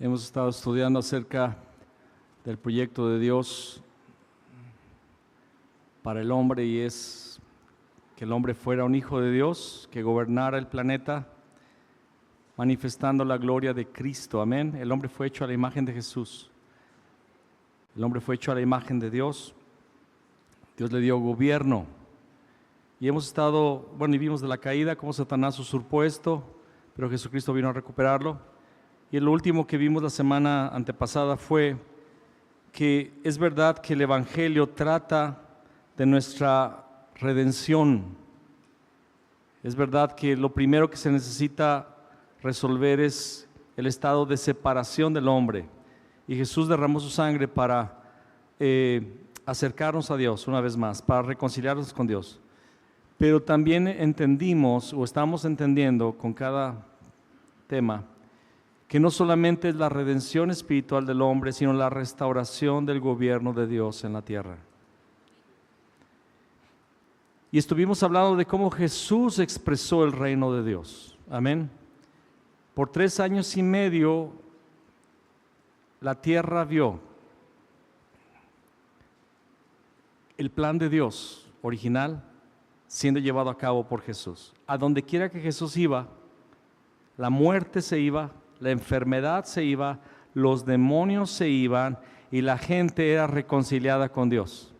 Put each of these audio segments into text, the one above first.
Hemos estado estudiando acerca del proyecto de Dios para el hombre, y es que el hombre fuera un hijo de Dios, que gobernara el planeta manifestando la gloria de Cristo. Amén. El hombre fue hecho a la imagen de Jesús. El hombre fue hecho a la imagen de Dios. Dios le dio gobierno. Y hemos estado, y vimos de la caída, cómo Satanás usurpó esto, pero Jesucristo vino a recuperarlo. Y lo último que vimos la semana antepasada fue que es verdad que el Evangelio trata de nuestra redención. Es verdad que lo primero que se necesita resolver es el estado de separación del hombre. Y Jesús derramó su sangre para acercarnos a Dios una vez más, para reconciliarnos con Dios. Pero también entendimos, o estamos entendiendo con cada tema, que no solamente es la redención espiritual del hombre, sino la restauración del gobierno de Dios en la tierra. Y estuvimos hablando de cómo Jesús expresó el reino de Dios. Amén. Por 3 años y medio, la tierra vio el plan de Dios original siendo llevado a cabo por Jesús. A donde quiera que Jesús iba, la muerte se iba, la enfermedad se iba, los demonios se iban y la gente era reconciliada con Dios.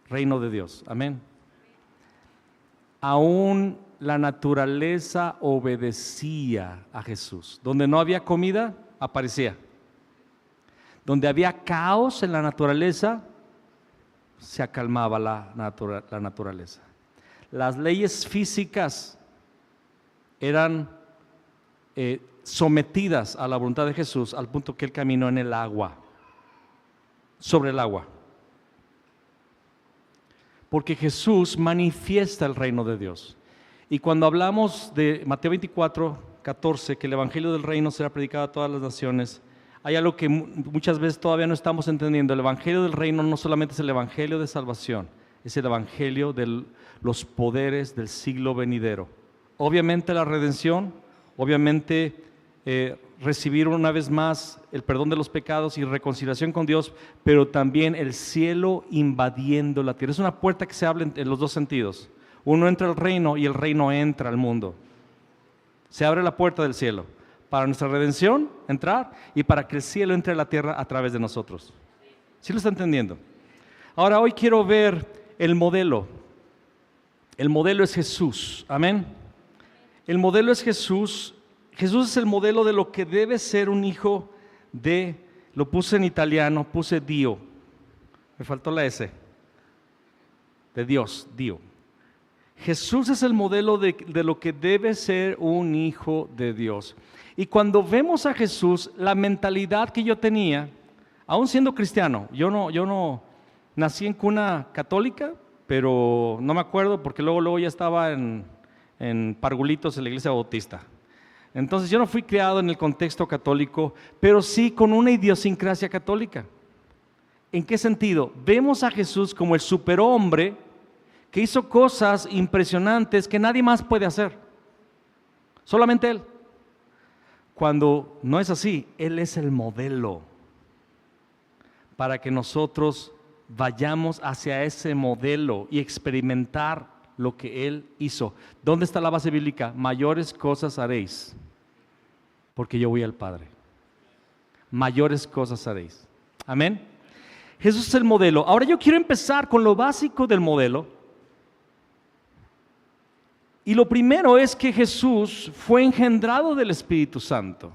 Reino de Dios, amén. Aún la naturaleza obedecía a Jesús. Donde no había comida, aparecía. Donde había caos en la naturaleza, se acalmaba la naturaleza. Las leyes físicas eran sometidas a la voluntad de Jesús, al punto que Él caminó en el agua, sobre el agua. Porque Jesús manifiesta el reino de Dios. Y cuando hablamos de Mateo 24:14, que el evangelio del reino será predicado a todas las naciones, hay algo que muchas veces todavía no estamos entendiendo. El evangelio del reino no solamente es el evangelio de salvación, es el evangelio de los poderes del siglo venidero. Obviamente la redención, obviamente recibir una vez más el perdón de los pecados y reconciliación con Dios, pero también el cielo invadiendo la tierra. Es una puerta que se abre en los dos sentidos. Uno entra al reino y el reino entra al mundo. Se abre la puerta del cielo para nuestra redención, entrar, y para que el cielo entre a la tierra a través de nosotros. ¿Sí lo está entendiendo? Ahora, hoy quiero ver el modelo. El modelo es Jesús, amén. El modelo es Jesús. Jesús es el modelo de lo que debe ser un hijo de, lo puse en italiano, puse Dio, me faltó la S, de Dios, Dio. Jesús es el modelo de lo que debe ser un hijo de Dios. Y cuando vemos a Jesús, la mentalidad que yo tenía, aún siendo cristiano, yo no nací en cuna católica, pero no me acuerdo porque luego ya estaba en Pargulitos en la iglesia bautista. Entonces yo no fui criado en el contexto católico, pero sí con una idiosincrasia católica. ¿En qué sentido? Vemos a Jesús como el superhombre que hizo cosas impresionantes que nadie más puede hacer, solamente Él. Cuando no es así, Él es el modelo para que nosotros vayamos hacia ese modelo y experimentar lo que Él hizo. ¿Dónde está la base bíblica? Mayores cosas haréis, porque yo voy al Padre. Mayores cosas haréis. Amén. Jesús es el modelo. Ahora yo quiero empezar con lo básico del modelo. Y lo primero es que Jesús fue engendrado del Espíritu Santo.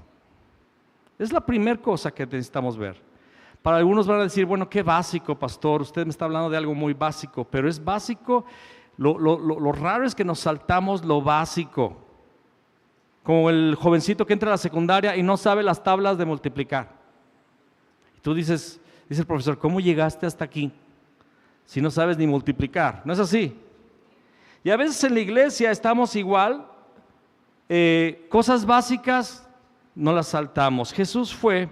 Es la primera cosa que necesitamos ver. Para algunos van a decir, bueno, qué básico, pastor, usted me está hablando de algo muy básico, pero es básico. Lo raro es que nos saltamos lo básico, como el jovencito que entra a la secundaria y no sabe las tablas de multiplicar. Y tú dice el profesor, ¿cómo llegaste hasta aquí si no sabes ni multiplicar? ¿No es así? Y a veces en la iglesia estamos igual, cosas básicas no las saltamos. Jesús fue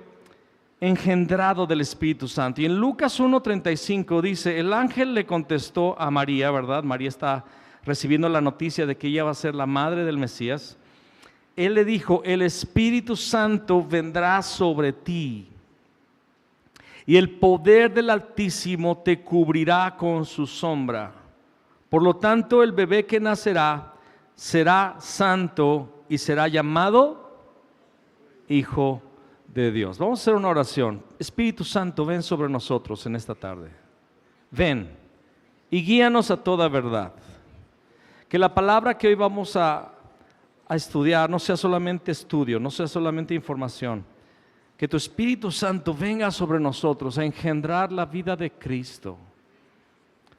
engendrado del Espíritu Santo. Y en Lucas 1:35 dice, el ángel le contestó a María, ¿verdad? María está recibiendo la noticia de que ella va a ser la madre del Mesías. Él le dijo, el Espíritu Santo vendrá sobre ti y el poder del Altísimo te cubrirá con su sombra. Por lo tanto, el bebé que nacerá será santo y será llamado Hijo de Dios. Vamos a hacer una oración. Espíritu Santo, ven sobre nosotros en esta tarde. Ven y guíanos a toda verdad. Que la palabra que hoy vamos a estudiar no sea solamente estudio, no sea solamente información. Que tu Espíritu Santo venga sobre nosotros a engendrar la vida de Cristo.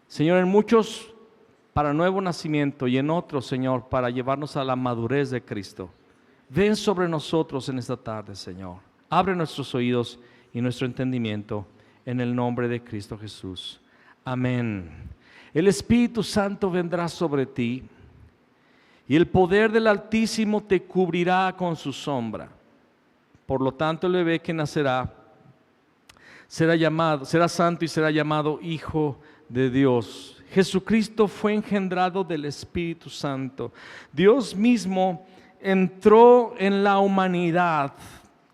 Señor, en muchos para nuevo nacimiento y en otros, Señor, para llevarnos a la madurez de Cristo. Ven sobre nosotros en esta tarde, Señor. Abre nuestros oídos y nuestro entendimiento en el nombre de Cristo Jesús. Amén. El Espíritu Santo vendrá sobre ti y el poder del Altísimo te cubrirá con su sombra. Por lo tanto, el bebé que nacerá será santo y será llamado Hijo de Dios. Jesucristo fue engendrado del Espíritu Santo. Dios mismo entró en la humanidad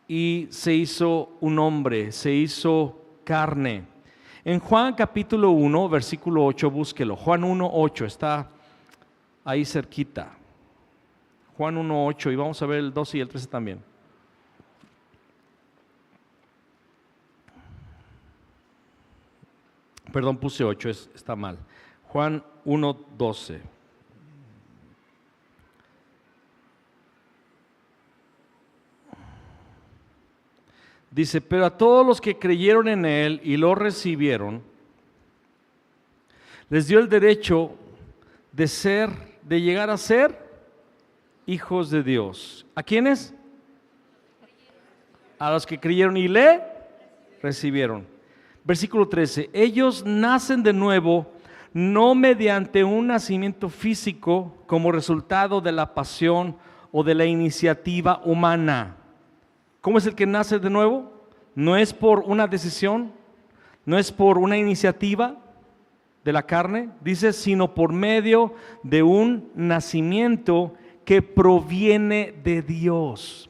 y se hizo un hombre, se hizo carne. En Juan capítulo 1, versículo 8, búsquelo. Juan 1, 8, está ahí cerquita. Juan 1, 8, y vamos a ver el 12 y el 13 también. Perdón, puse 8, está mal. Juan 1, 12. Dice, pero a todos los que creyeron en Él y lo recibieron, les dio el derecho de llegar a ser hijos de Dios. ¿A quiénes? A los que creyeron y le recibieron. Versículo 13, ellos nacen de nuevo, no mediante un nacimiento físico como resultado de la pasión o de la iniciativa humana. ¿Cómo es el que nace de nuevo? No es por una decisión, no es por una iniciativa de la carne, dice, sino por medio de un nacimiento que proviene de Dios.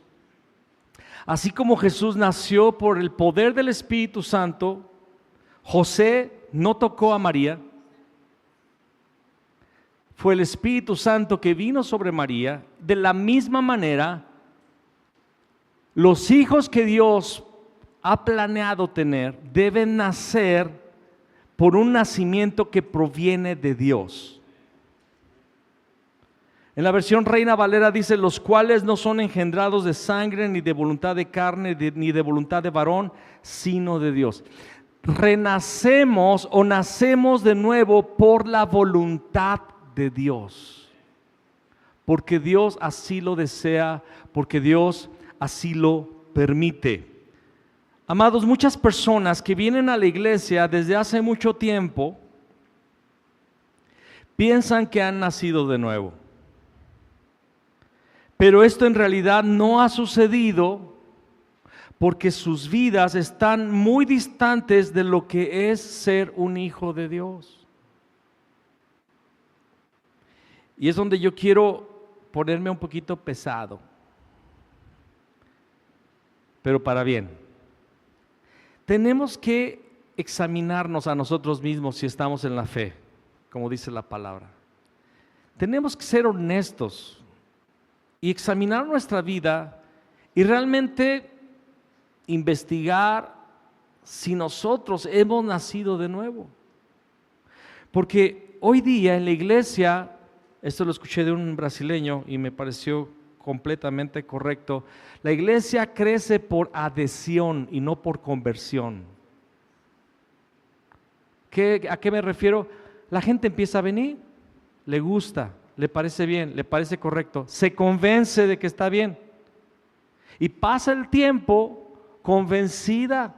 Así como Jesús nació por el poder del Espíritu Santo, José no tocó a María, fue el Espíritu Santo que vino sobre María. De la misma manera, los hijos que Dios ha planeado tener deben nacer por un nacimiento que proviene de Dios. En la versión Reina Valera dice, los cuales no son engendrados de sangre, ni de voluntad de carne, ni de voluntad de varón, sino de Dios. Renacemos o nacemos de nuevo por la voluntad de Dios, porque Dios así lo desea, porque Dios así lo permite. Amados, muchas personas que vienen a la iglesia desde hace mucho tiempo piensan que han nacido de nuevo, pero esto en realidad no ha sucedido, porque sus vidas están muy distantes de lo que es ser un hijo de Dios. Y es donde yo quiero ponerme un poquito pesado, pero para bien. Tenemos que examinarnos a nosotros mismos si estamos en la fe, como dice la palabra. Tenemos que ser honestos y examinar nuestra vida y realmente investigar si nosotros hemos nacido de nuevo. Porque hoy día en la iglesia, esto lo escuché de un brasileño y me pareció completamente correcto, la iglesia crece por adhesión y no por conversión. ¿A qué me refiero? La gente empieza a venir, le gusta, le parece bien, le parece correcto, se convence de que está bien y pasa el tiempo convencida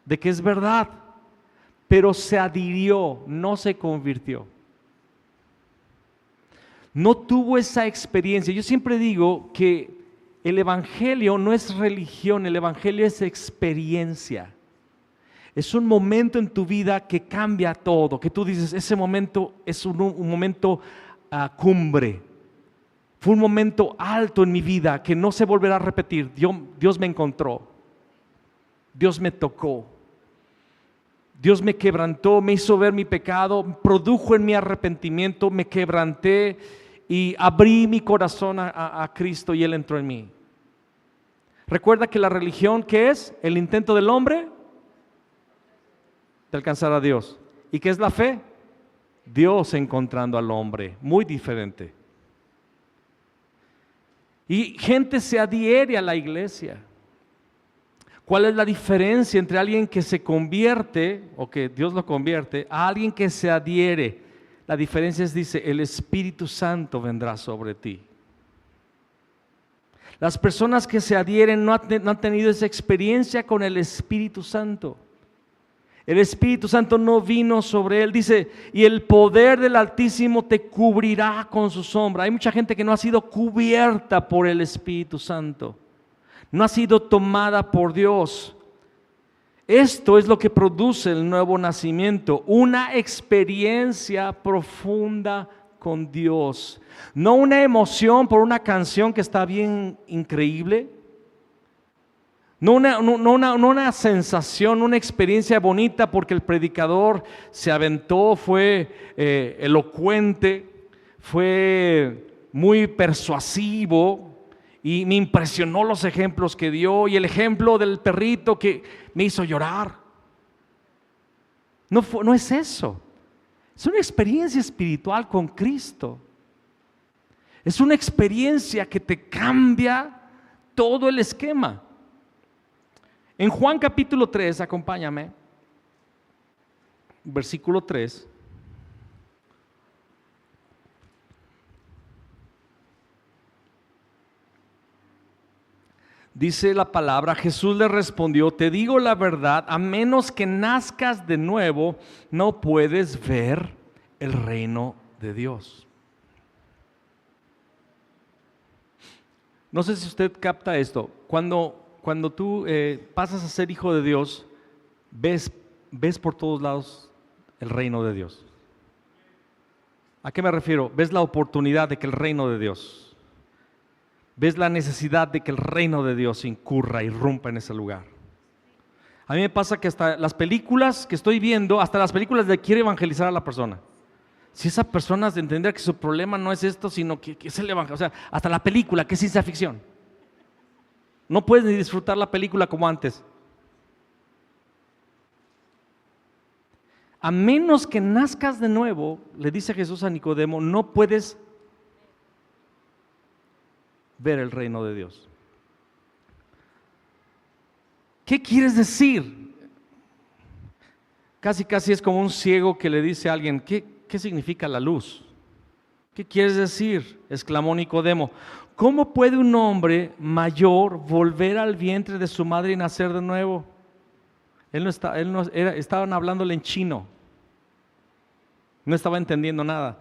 de que es verdad, pero se adhirió, no se convirtió. No tuvo esa experiencia. Yo siempre digo que el evangelio no es religión, el evangelio es experiencia. Es un momento en tu vida que cambia todo, que tú dices, ese momento es un momento cumbre. Fue un momento alto en mi vida que no se volverá a repetir. Dios me encontró, Dios me tocó, Dios me quebrantó, me hizo ver mi pecado, produjo en mi arrepentimiento, me quebranté y abrí mi corazón a Cristo y Él entró en mí. Recuerda que la religión, ¿qué es? El intento del hombre de alcanzar a Dios. ¿Y qué es la fe? Dios encontrando al hombre, muy diferente. Y gente se adhiere a la iglesia. ¿Cuál es la diferencia entre alguien que se convierte o que Dios lo convierte a alguien que se adhiere? La diferencia es, dice, el Espíritu Santo vendrá sobre ti. Las personas que se adhieren no han tenido esa experiencia con el Espíritu Santo. El Espíritu Santo no vino sobre él, dice, y el poder del Altísimo te cubrirá con su sombra. Hay mucha gente que no ha sido cubierta por el Espíritu Santo, no ha sido tomada por Dios. Esto es lo que produce el nuevo nacimiento, una experiencia profunda con Dios. No una emoción por una canción que está bien increíble, no una sensación, una experiencia bonita porque el predicador se aventó, fue elocuente, fue muy persuasivo y me impresionó los ejemplos que dio y el ejemplo del perrito que me hizo llorar. No es eso, es una experiencia espiritual con Cristo. Es una experiencia que te cambia todo el esquema. En Juan capítulo 3, acompáñame, versículo 3. Dice la palabra, Jesús le respondió, te digo la verdad, a menos que nazcas de nuevo, no puedes ver el reino de Dios. No sé si usted capta esto. Cuando tú pasas a ser hijo de Dios, ves por todos lados el reino de Dios. ¿A qué me refiero? Ves la oportunidad de que el reino de Dios, ves la necesidad de que el reino de Dios incurra, irrumpa en ese lugar. A mí me pasa que hasta las películas que estoy viendo, hasta las películas le quiere evangelizar a la persona. Si esa persona es de entender que su problema no es esto, sino que es el evangelio. O sea, hasta la película, que es ciencia ficción. No puedes ni disfrutar la película como antes. A menos que nazcas de nuevo, le dice Jesús a Nicodemo, no puedes ver el reino de Dios. ¿Qué quieres decir? Casi es como un ciego que le dice a alguien, ¿qué significa la luz? ¿Qué quieres decir? Exclamó Nicodemo. ¿Cómo puede un hombre mayor volver al vientre de su madre y nacer de nuevo? Estaban hablándole en chino. No estaba entendiendo nada.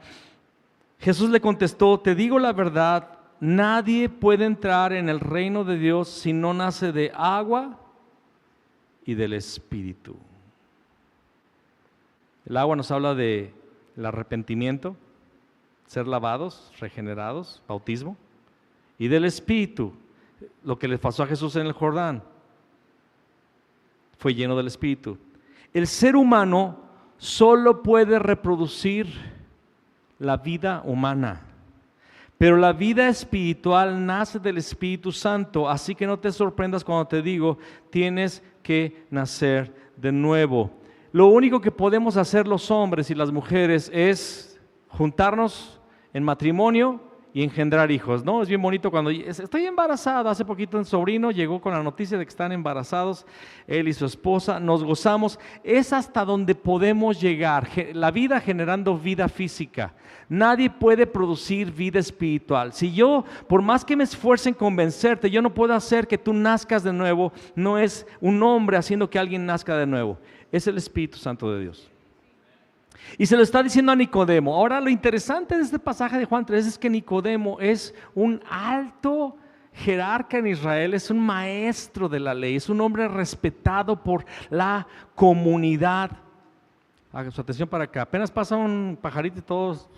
Jesús le contestó, te digo la verdad, nadie puede entrar en el reino de Dios si no nace de agua y del Espíritu. El agua nos habla del arrepentimiento, ser lavados, regenerados, bautismo. Y del Espíritu, lo que le pasó a Jesús en el Jordán, fue lleno del Espíritu. El ser humano solo puede reproducir la vida humana, pero la vida espiritual nace del Espíritu Santo, así que no te sorprendas cuando te digo, tienes que nacer de nuevo. Lo único que podemos hacer los hombres y las mujeres es juntarnos en matrimonio y engendrar hijos, ¿no? Es bien bonito cuando estoy embarazada. Hace poquito un sobrino llegó con la noticia de que están embarazados, él y su esposa, nos gozamos. Es hasta donde podemos llegar, la vida generando vida física. Nadie puede producir vida espiritual. Si yo, por más que me esfuerce en convencerte, yo no puedo hacer que tú nazcas de nuevo. No es un hombre haciendo que alguien nazca de nuevo, es el Espíritu Santo de Dios. Y se lo está diciendo a Nicodemo. Ahora lo interesante de este pasaje de Juan 3 es que Nicodemo es un alto jerarca en Israel, es un maestro de la ley, es un hombre respetado por la comunidad. Haga su atención para acá, apenas pasa un pajarito y todos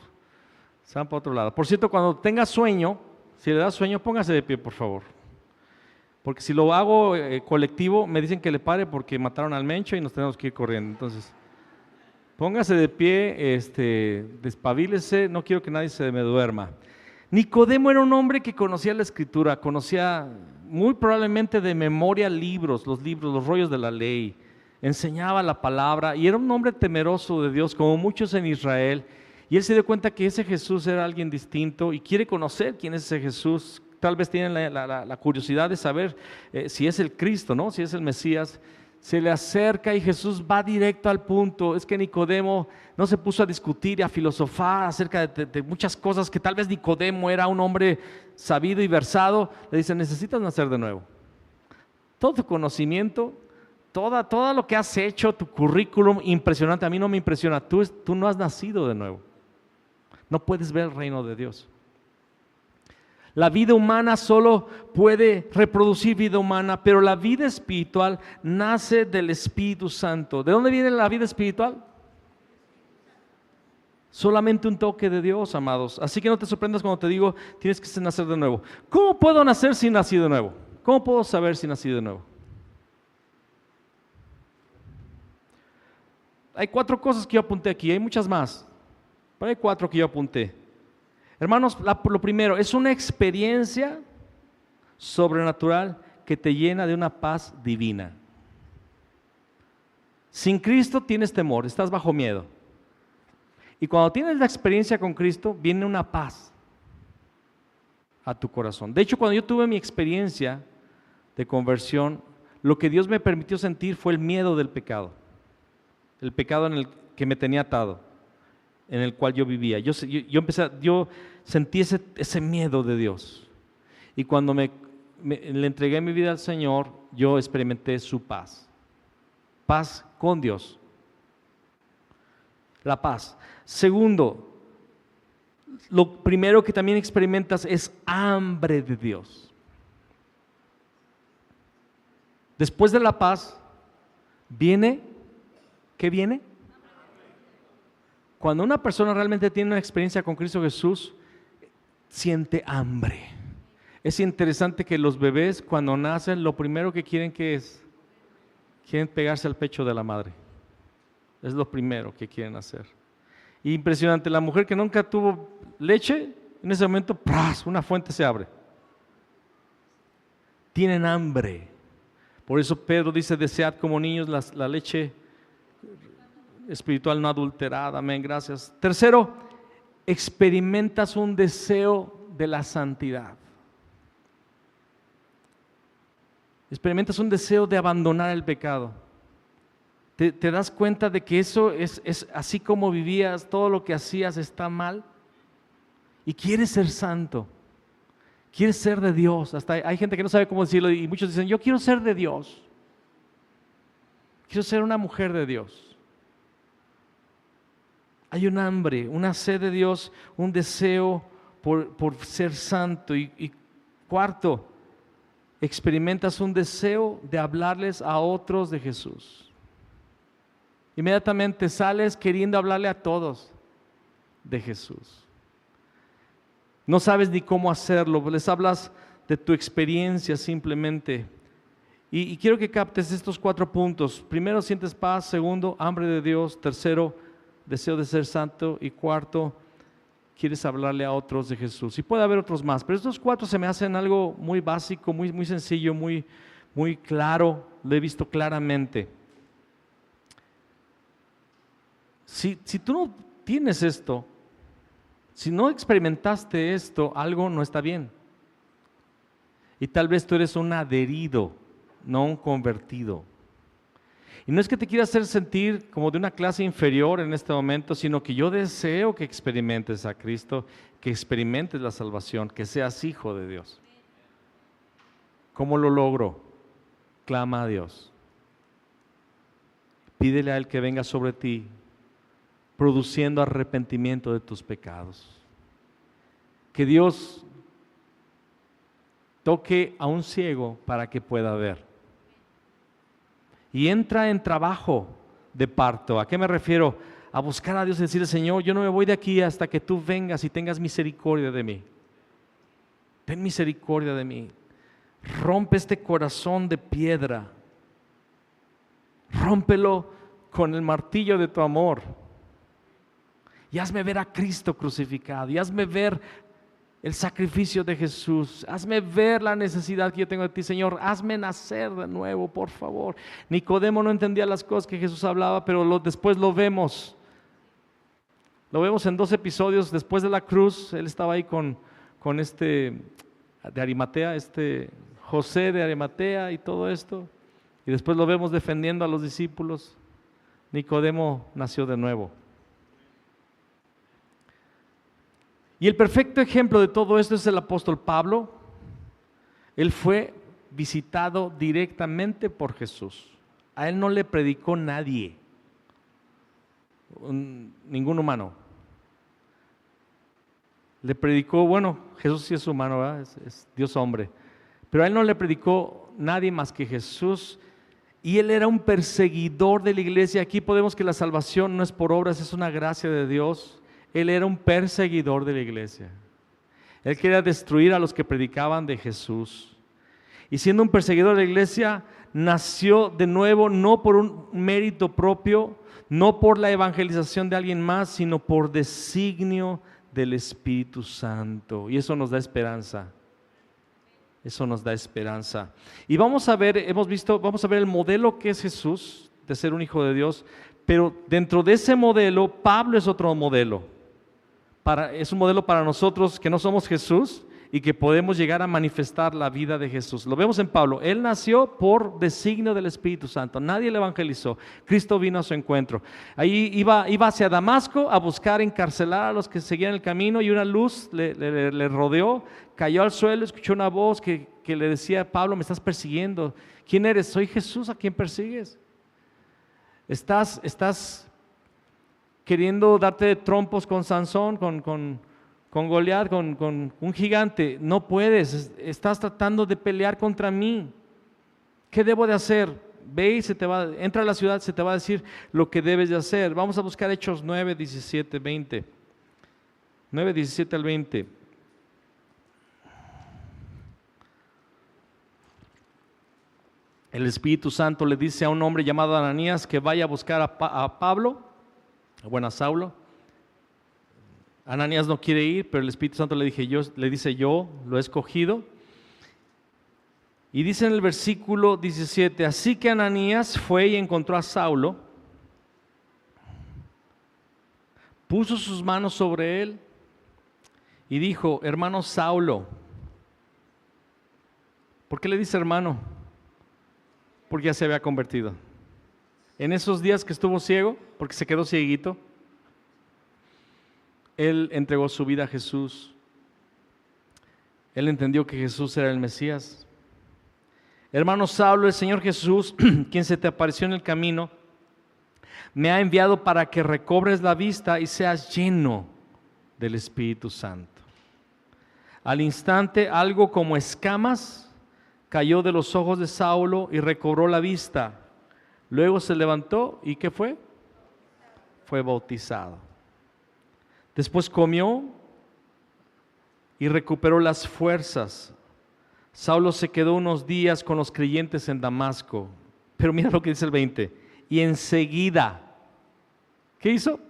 se van para otro lado. Por cierto, cuando tengas sueño, Si le da sueño, póngase de pie, por favor. Porque si lo hago colectivo, me dicen que le pare porque mataron al Mencho y nos tenemos que ir corriendo. Entonces, póngase de pie, despabilese, no quiero que nadie se me duerma. Nicodemo era un hombre que conocía la Escritura, conocía muy probablemente de memoria los libros, los rollos de la ley, enseñaba la palabra y era un hombre temeroso de Dios, como muchos en Israel. Y él se dio cuenta que ese Jesús era alguien distinto y quiere conocer quién es ese Jesús. Tal vez tienen la curiosidad de saber si es el Cristo, ¿no? Si es el Mesías. Se le acerca y Jesús va directo al punto. Es que Nicodemo no se puso a discutir y a filosofar acerca de muchas cosas que tal vez Nicodemo era un hombre sabido y versado. Le dice, necesitas nacer de nuevo. Todo tu conocimiento, todo lo que has hecho, tu currículum impresionante, a mí no me impresiona. Tú no has nacido de nuevo. No puedes ver el reino de Dios. La vida humana solo puede reproducir vida humana, pero la vida espiritual nace del Espíritu Santo. ¿De dónde viene la vida espiritual? Solamente un toque de Dios, amados. Así que no te sorprendas cuando te digo, tienes que nacer de nuevo. ¿Cómo puedo nacer si nací de nuevo? ¿Cómo puedo saber si nací de nuevo? Hay 4 cosas que yo apunté aquí, hay muchas más, pero hay 4 que yo apunté. Hermanos, lo primero, es una experiencia sobrenatural que te llena de una paz divina. Sin Cristo tienes temor, estás bajo miedo. Y cuando tienes la experiencia con Cristo, viene una paz a tu corazón. De hecho, cuando yo tuve mi experiencia de conversión, lo que Dios me permitió sentir fue el miedo del pecado. El pecado en el que me tenía atado, en el cual yo vivía. Yo sentí ese miedo de Dios. Y cuando le entregué mi vida al Señor, yo experimenté su paz. Paz con Dios. La paz. Segundo, lo primero que también experimentas es hambre de Dios. Después de la paz, viene... ¿Qué viene? Cuando una persona realmente tiene una experiencia con Cristo Jesús, siente hambre. Es interesante que los bebés cuando nacen, lo primero que quieren quieren pegarse al pecho de la madre. Es lo primero que quieren hacer. Y impresionante, la mujer que nunca tuvo leche, en ese momento, ¡pras!, una fuente se abre. Tienen hambre. Por eso Pedro dice, desead como niños la leche espiritual no adulterada. Amén, gracias. Tercero, experimentas un deseo de la santidad. Experimentas un deseo de abandonar el pecado. Te das cuenta de que eso es así como vivías, todo lo que hacías está mal y quieres ser santo. Quieres ser de Dios. Hasta hay gente que no sabe cómo decirlo y muchos dicen, yo quiero ser de Dios. Quiero ser una mujer de Dios. Hay un hambre, una sed de Dios, un deseo por ser santo. Y cuarto, experimentas un deseo de hablarles a otros de Jesús. Inmediatamente sales queriendo hablarle a todos de Jesús. No sabes ni cómo hacerlo, les hablas de tu experiencia simplemente. Y quiero que captes estos 4 puntos. Primero, sientes paz. Segundo, hambre de Dios. Tercero, deseo de ser santo. Y cuarto, quieres hablarle a otros de Jesús. Y puede haber otros más, pero estos 4 se me hacen algo muy básico, muy sencillo, muy claro. Lo he visto claramente. Si tú no tienes esto, si no experimentaste esto, algo no está bien. Y tal vez tú eres un adherido, no un convertido. Y no es que te quiera hacer sentir como de una clase inferior en este momento, sino que yo deseo que experimentes a Cristo, que experimentes la salvación, que seas hijo de Dios. ¿Cómo lo logro? Clama a Dios. Pídele a Él que venga sobre ti, produciendo arrepentimiento de tus pecados. Que Dios toque a un ciego para que pueda ver. Y entra en trabajo de parto. ¿A qué me refiero? A buscar a Dios y decirle, Señor, yo no me voy de aquí hasta que tú vengas y tengas misericordia de mí. ten misericordia de mí. Rompe este corazón de piedra. Rómpelo con el martillo de tu amor. Y hazme ver a Cristo crucificado. Y hazme ver el sacrificio de Jesús. Hazme ver la necesidad que yo tengo de ti, Señor. Hazme nacer de nuevo, por favor. Nicodemo no entendía las cosas que Jesús hablaba, pero después lo vemos. Lo vemos en 2 episodios después de la cruz. Él estaba ahí con de Arimatea, José de Arimatea y todo esto. Y después lo vemos defendiendo a los discípulos. Nicodemo nació de nuevo. Y el perfecto ejemplo de todo esto es el apóstol Pablo. Él fue visitado directamente por Jesús. A él no le predicó nadie, ningún humano. Le predicó, bueno, Jesús sí es humano, ¿verdad? Es Dios hombre. Pero a él no le predicó nadie más que Jesús. Y él era un perseguidor de la iglesia. Aquí podemos que la salvación no es por obras, es una gracia de Dios. Él era un perseguidor de la iglesia. Él quería destruir a los que predicaban de Jesús. Y siendo un perseguidor de la iglesia, nació de nuevo no por un mérito propio, no por la evangelización de alguien más, sino por designio del Espíritu Santo. Y eso nos da esperanza. Eso nos da esperanza. Y vamos a ver el modelo que es Jesús, de ser un hijo de Dios, pero dentro de ese modelo, Pablo es otro modelo. Es un modelo para nosotros que no somos Jesús y que podemos llegar a manifestar la vida de Jesús. Lo vemos en Pablo. Él nació por designio del Espíritu Santo. Nadie le evangelizó. Cristo vino a su encuentro. Ahí iba hacia Damasco a buscar encarcelar a los que seguían el camino, y una luz le rodeó, cayó al suelo, escuchó una voz que le decía: Pablo, me estás persiguiendo. ¿Quién eres? Soy Jesús, ¿a quién persigues? Estás queriendo darte de trompos con Sansón, con Goliat, con un gigante. No puedes, estás tratando de pelear contra mí. ¿Qué debo de hacer? Ve y entra a la ciudad, se te va a decir lo que debes de hacer. Vamos a buscar Hechos 9, 17, 20. 9, 17 al 20. El Espíritu Santo le dice a un hombre llamado Ananías que vaya a buscar a Pablo, a Saulo. Ananías no quiere ir, pero el Espíritu Santo le dice: yo lo he escogido. Y dice en el versículo 17: así que Ananías fue y encontró a Saulo, puso sus manos sobre él y dijo: hermano Saulo. ¿Por qué le dice hermano? Porque ya se había convertido. En esos días que estuvo ciego, porque se quedó cieguito, él entregó su vida a Jesús. Él entendió que Jesús era el Mesías. Hermano Saulo, el Señor Jesús, quien se te apareció en el camino, me ha enviado para que recobres la vista y seas lleno del Espíritu Santo. Al instante, algo como escamas cayó de los ojos de Saulo y recobró la vista. Luego se levantó y ¿qué fue? Fue bautizado. Después comió y recuperó las fuerzas. Saulo se quedó unos días con los creyentes en Damasco. Pero mira lo que dice el 20. Y enseguida, ¿qué hizo?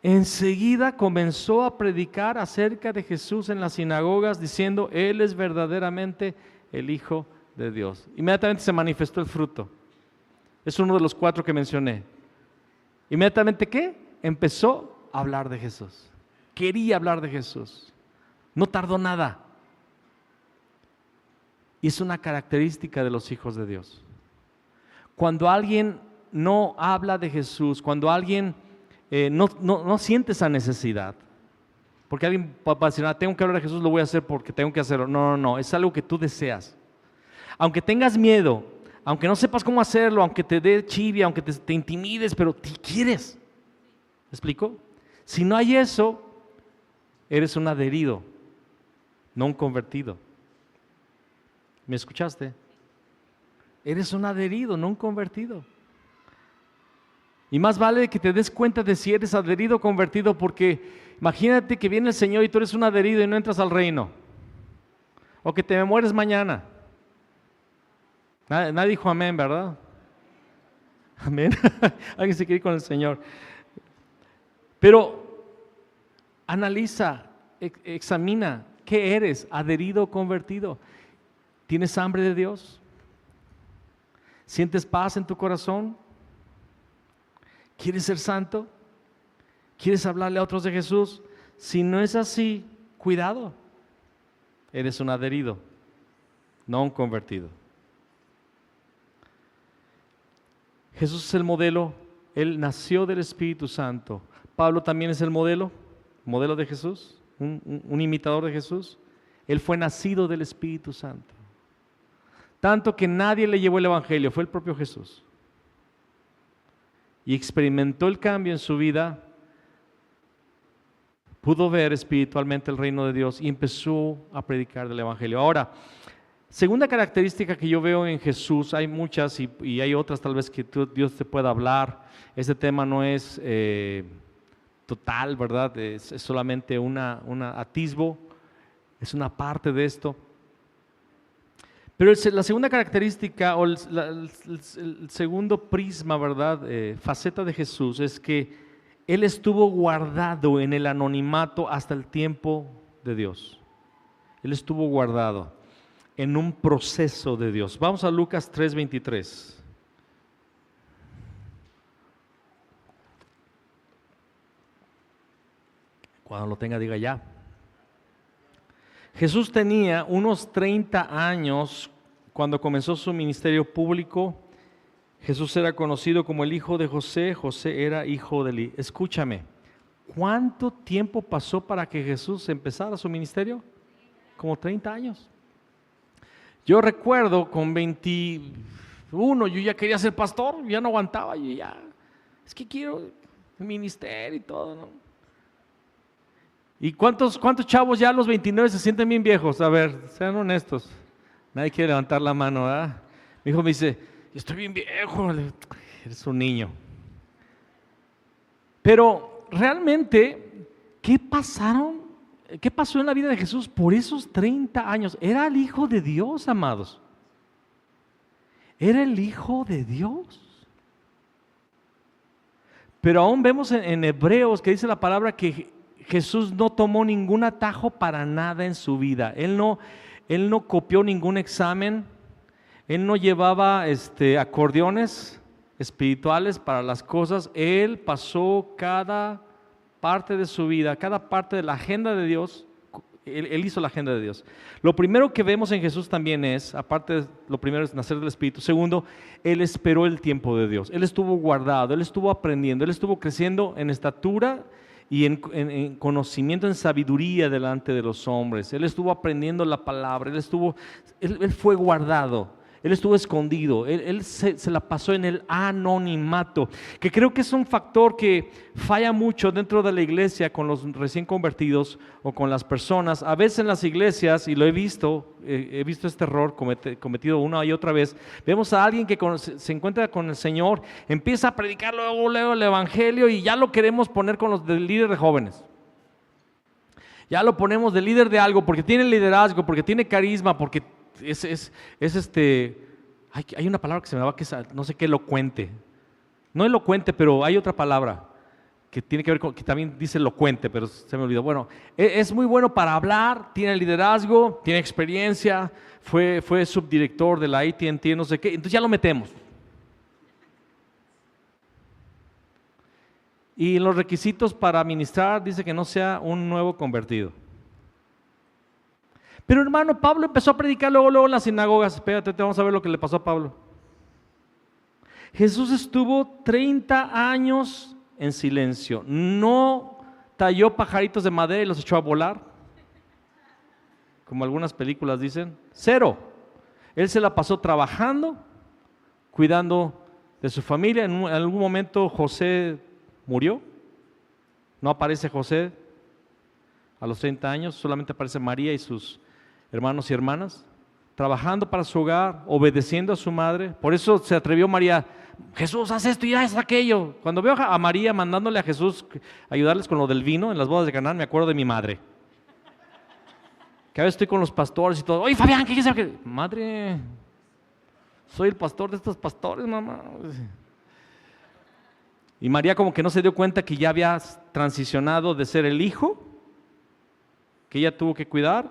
Enseguida comenzó a predicar acerca de Jesús en las sinagogas, diciendo: Él es verdaderamente el Hijo de Dios. Inmediatamente se manifestó el fruto. Es uno de los 4 que mencioné. Inmediatamente, ¿qué? Empezó a hablar de Jesús. Quería hablar de Jesús. No tardó nada. Y es una característica de los hijos de Dios. Cuando alguien no habla de Jesús, cuando alguien no siente esa necesidad, porque alguien va a decir: tengo que hablar de Jesús, lo voy a hacer porque tengo que hacerlo. No, es algo que tú deseas. Aunque tengas miedo, aunque no sepas cómo hacerlo, aunque te dé chivia, aunque te intimides, pero te quieres. ¿Me explico? Si no hay eso, eres un adherido, no un convertido. ¿Me escuchaste? Eres un adherido, no un convertido. Y más vale que te des cuenta de si eres adherido o convertido, porque imagínate que viene el Señor y tú eres un adherido y no entras al reino. o que te me mueres mañana. Nadie dijo amén, ¿verdad? Amén. Alguien se quiere ir con el Señor. Pero analiza, examina, ¿qué eres? ¿Adherido o convertido? ¿Tienes hambre de Dios? ¿Sientes paz en tu corazón? ¿Quieres ser santo? ¿Quieres hablarle a otros de Jesús? Si no es así, cuidado. Eres un adherido, no un convertido. Jesús es el modelo, Él nació del Espíritu Santo. Pablo también es el modelo de Jesús, un imitador de Jesús. Él fue nacido del Espíritu Santo. Tanto que nadie le llevó el Evangelio, fue el propio Jesús. Y experimentó el cambio en su vida, pudo ver espiritualmente el reino de Dios y empezó a predicar del Evangelio. Ahora, segunda característica que yo veo en Jesús, hay muchas y hay otras tal vez que Dios te pueda hablar. Este tema no es total, ¿verdad? Es solamente un atisbo, es una parte de esto. Pero la segunda característica o el segundo prisma, ¿verdad? Faceta de Jesús es que Él estuvo guardado en el anonimato hasta el tiempo de Dios. Él estuvo guardado en un proceso de Dios. Vamos a Lucas 3:23. Cuando lo tenga, diga ya. Jesús tenía unos 30 años cuando comenzó su ministerio público. Jesús era conocido como el hijo de José, José era hijo de Eli. Escúchame, ¿cuánto tiempo pasó para que Jesús empezara su ministerio? Como 30 años. Yo recuerdo con 21, yo ya quería ser pastor, ya no aguantaba, yo ya, es que quiero el ministerio y todo, ¿no? ¿Y cuántos chavos ya a los 29 se sienten bien viejos? A ver, sean honestos. Nadie quiere levantar la mano, ¿verdad? Mi hijo me dice, estoy bien viejo, eres un niño. Pero realmente, ¿qué pasó en la vida de Jesús por esos 30 años? Era el Hijo de Dios, amados. Era el Hijo de Dios. Pero aún vemos en Hebreos que dice la palabra que Jesús no tomó ningún atajo para nada en su vida. Él no copió ningún examen. Él no llevaba acordeones espirituales para las cosas. Él pasó cada parte de su vida, cada parte de la agenda de Dios. Él hizo la agenda de Dios. Lo primero que vemos en Jesús también es, aparte, lo primero es nacer del Espíritu. Segundo, Él esperó el tiempo de Dios. Él estuvo guardado, Él estuvo aprendiendo, Él estuvo creciendo en estatura y en conocimiento, en sabiduría delante de los hombres. Él estuvo aprendiendo la palabra, Él fue guardado. Él estuvo escondido, él se la pasó en el anonimato, que creo que es un factor que falla mucho dentro de la iglesia con los recién convertidos o con las personas. A veces en las iglesias, y lo he visto este error cometido una y otra vez, vemos a alguien que se encuentra con el Señor, empieza a predicar luego el evangelio y ya lo queremos poner con los del líder de jóvenes. Ya lo ponemos de líder de algo porque tiene liderazgo, porque tiene carisma, porque hay una palabra que se me va, que es, no sé qué, elocuente. No elocuente, pero hay otra palabra que tiene que ver con, que también dice elocuente, pero se me olvidó. Bueno, es muy bueno para hablar, tiene liderazgo, tiene experiencia, fue subdirector de la AT&T, no sé qué, entonces ya lo metemos. Y en los requisitos para ministrar dice que no sea un nuevo convertido. Pero hermano, Pablo empezó a predicar luego en las sinagogas. Espérate, vamos a ver lo que le pasó a Pablo. Jesús estuvo 30 años en silencio. No talló pajaritos de madera y los echó a volar, como algunas películas dicen. Cero. Él se la pasó trabajando, cuidando de su familia. En algún momento José murió. No aparece José a los 30 años, solamente aparece María y sus hermanos y hermanas, trabajando para su hogar, obedeciendo a su madre. Por eso se atrevió María, Jesús, haz esto y haz aquello. Cuando veo a María mandándole a Jesús ayudarles con lo del vino en las bodas de Canaán, me acuerdo de mi madre. Que a veces estoy con los pastores y todo. Oye, Fabián, ¿qué quieres que? Madre, soy el pastor de estos pastores, mamá. Y María como que no se dio cuenta que ya había transicionado de ser el hijo que ella tuvo que cuidar,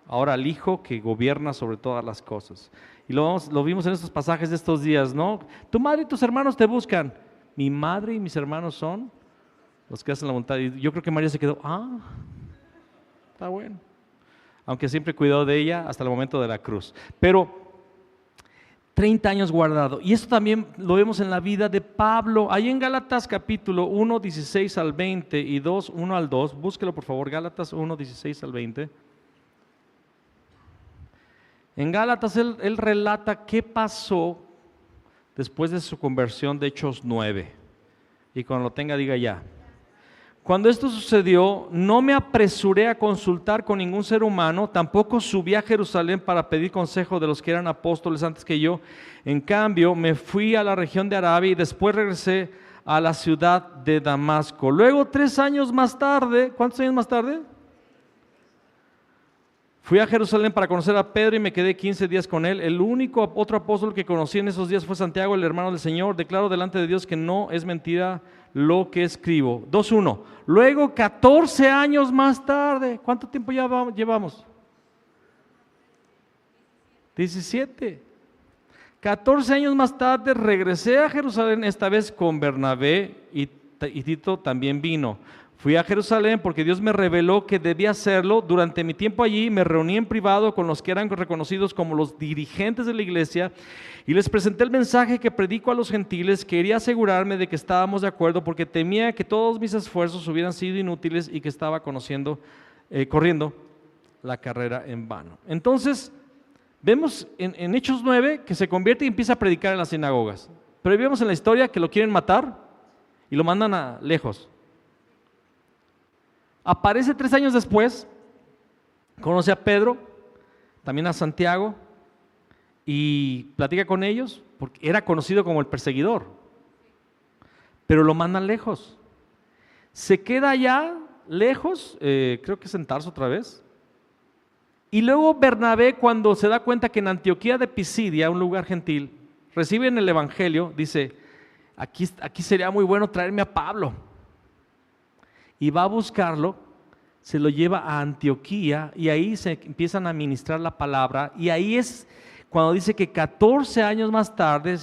ahora al hijo que gobierna sobre todas las cosas. Y lo vimos en estos pasajes de estos días, ¿no? Tu madre y tus hermanos te buscan. Mi madre y mis hermanos son los que hacen la voluntad. Y yo creo que María se quedó, está bueno. Aunque siempre cuidó de ella hasta el momento de la cruz. Pero 30 años guardado. Y esto también lo vemos en la vida de Pablo. Ahí en Gálatas capítulo 1, 16 al 20 y 2, 1 al 2. Búsquelo por favor, Gálatas 1, 16 al 20. En Gálatas él relata qué pasó después de su conversión de Hechos 9. Y cuando lo tenga diga ya. Cuando esto sucedió, no me apresuré a consultar con ningún ser humano, tampoco subí a Jerusalén para pedir consejo de los que eran apóstoles antes que yo. En cambio, me fui a la región de Arabia y después regresé a la ciudad de Damasco. Luego, 3 años más tarde, ¿cuántos años más tarde? Fui a Jerusalén para conocer a Pedro y me quedé 15 días con él. El único otro apóstol que conocí en esos días fue Santiago, el hermano del Señor. Declaro delante de Dios que no es mentira lo que escribo. 2:1. Luego, 14 años más tarde, ¿cuánto tiempo ya llevamos? 17. 14 años más tarde regresé a Jerusalén, esta vez con Bernabé y Tito también vino. Fui a Jerusalén porque Dios me reveló que debía hacerlo. Durante mi tiempo allí me reuní en privado con los que eran reconocidos como los dirigentes de la iglesia y les presenté el mensaje que predico a los gentiles. Quería asegurarme de que estábamos de acuerdo porque temía que todos mis esfuerzos hubieran sido inútiles y que estaba corriendo la carrera en vano. Entonces, vemos en Hechos 9 que se convierte y empieza a predicar en las sinagogas. Pero vemos en la historia que lo quieren matar y lo mandan a lejos. Aparece 3 años después, conoce a Pedro, también a Santiago, y platica con ellos, porque era conocido como el perseguidor, pero lo mandan lejos. Se queda allá lejos, creo que es en Tarso otra vez, y luego Bernabé, cuando se da cuenta que en Antioquía de Pisidia, un lugar gentil, reciben el evangelio, dice, aquí sería muy bueno traerme a Pablo. Y va a buscarlo, se lo lleva a Antioquía y ahí se empiezan a ministrar la palabra. Y ahí es cuando dice que 14 años más tarde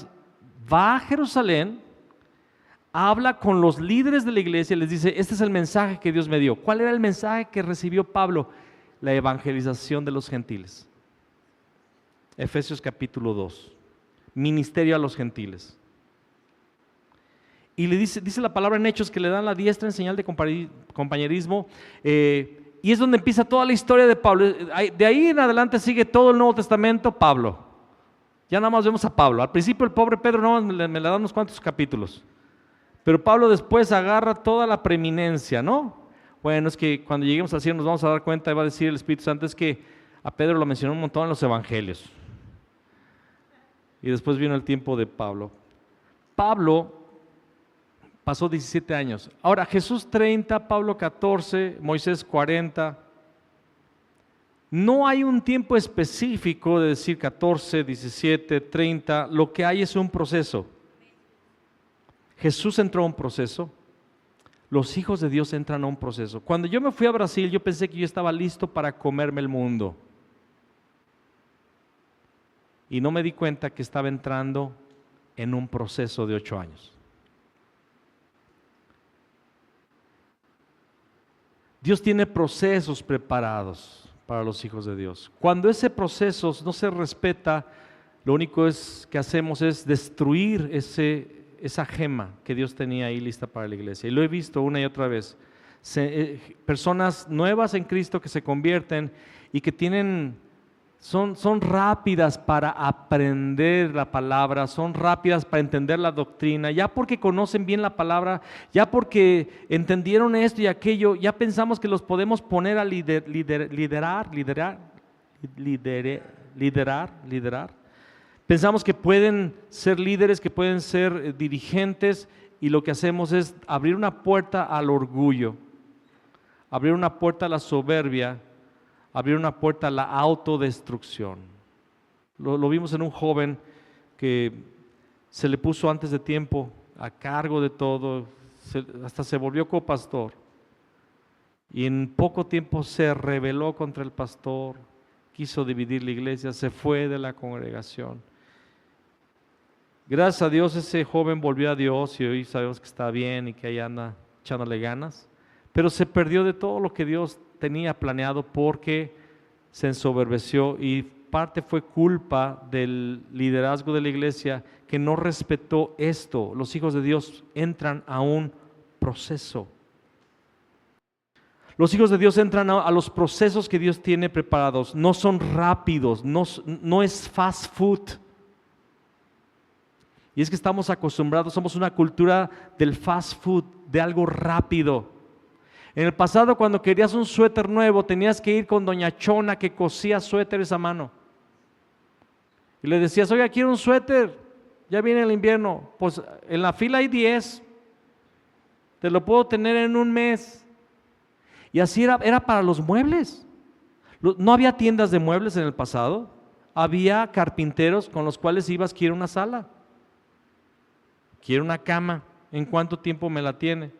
va a Jerusalén, habla con los líderes de la iglesia y les dice, este es el mensaje que Dios me dio. ¿Cuál era el mensaje que recibió Pablo? La evangelización de los gentiles. Efesios capítulo 2, ministerio a los gentiles. Y le dice la palabra en Hechos que le dan la diestra en señal de compañerismo, y es donde empieza toda la historia de Pablo. De ahí en adelante sigue todo el Nuevo Testamento, Pablo. Ya nada más vemos a Pablo. Al principio el pobre Pedro no me le da unos cuantos capítulos, pero Pablo después agarra toda la preeminencia, ¿no? Bueno, es que cuando lleguemos al cielo nos vamos a dar cuenta, y va a decir el Espíritu Santo, es que a Pedro lo mencionó un montón en los evangelios. Y después vino el tiempo de Pablo. Pablo pasó 17 años. Ahora, Jesús 30, Pablo 14, Moisés 40. No hay un tiempo específico de decir 14, 17, 30. Lo que hay es un proceso. Jesús entró a un proceso. Los hijos de Dios entran a un proceso. Cuando yo me fui a Brasil, yo pensé que yo estaba listo para comerme el mundo. Y no me di cuenta que estaba entrando en un proceso de 8 años. Dios tiene procesos preparados para los hijos de Dios. Cuando ese proceso no se respeta, lo único que hacemos es destruir esa gema que Dios tenía ahí lista para la iglesia. Y lo he visto una y otra vez. Personas nuevas en Cristo que se convierten y que son rápidas para aprender la palabra, son rápidas para entender la doctrina, ya porque conocen bien la palabra, ya porque entendieron esto y aquello, ya pensamos que los podemos poner a liderar. Pensamos que pueden ser líderes, que pueden ser dirigentes, y lo que hacemos es abrir una puerta al orgullo, abrir una puerta a la soberbia, abrir una puerta a la autodestrucción. Lo vimos en un joven que se le puso antes de tiempo a cargo de todo, hasta se volvió copastor. Y en poco tiempo se rebeló contra el pastor, quiso dividir la iglesia, se fue de la congregación. Gracias a Dios ese joven volvió a Dios y hoy sabemos que está bien y que ahí anda echándole ganas, pero se perdió de todo lo que Dios tenía planeado porque se ensoberbeció, y parte fue culpa del liderazgo de la iglesia que no respetó esto. Los hijos de Dios entran a un proceso. Los hijos de Dios entran a los procesos que Dios tiene preparados. No son rápidos, no es fast food. Y es que estamos acostumbrados, somos una cultura del fast food, de algo rápido. En el pasado, cuando querías un suéter nuevo, tenías que ir con doña Chona que cosía suéteres a mano. Y le decías, oiga, quiero un suéter, ya viene el invierno. Pues en la fila hay 10, te lo puedo tener en un mes. Y así era para los muebles. No había tiendas de muebles en el pasado, había carpinteros con los cuales ibas, quiero una sala, quiero una cama, ¿en cuánto tiempo me la tiene?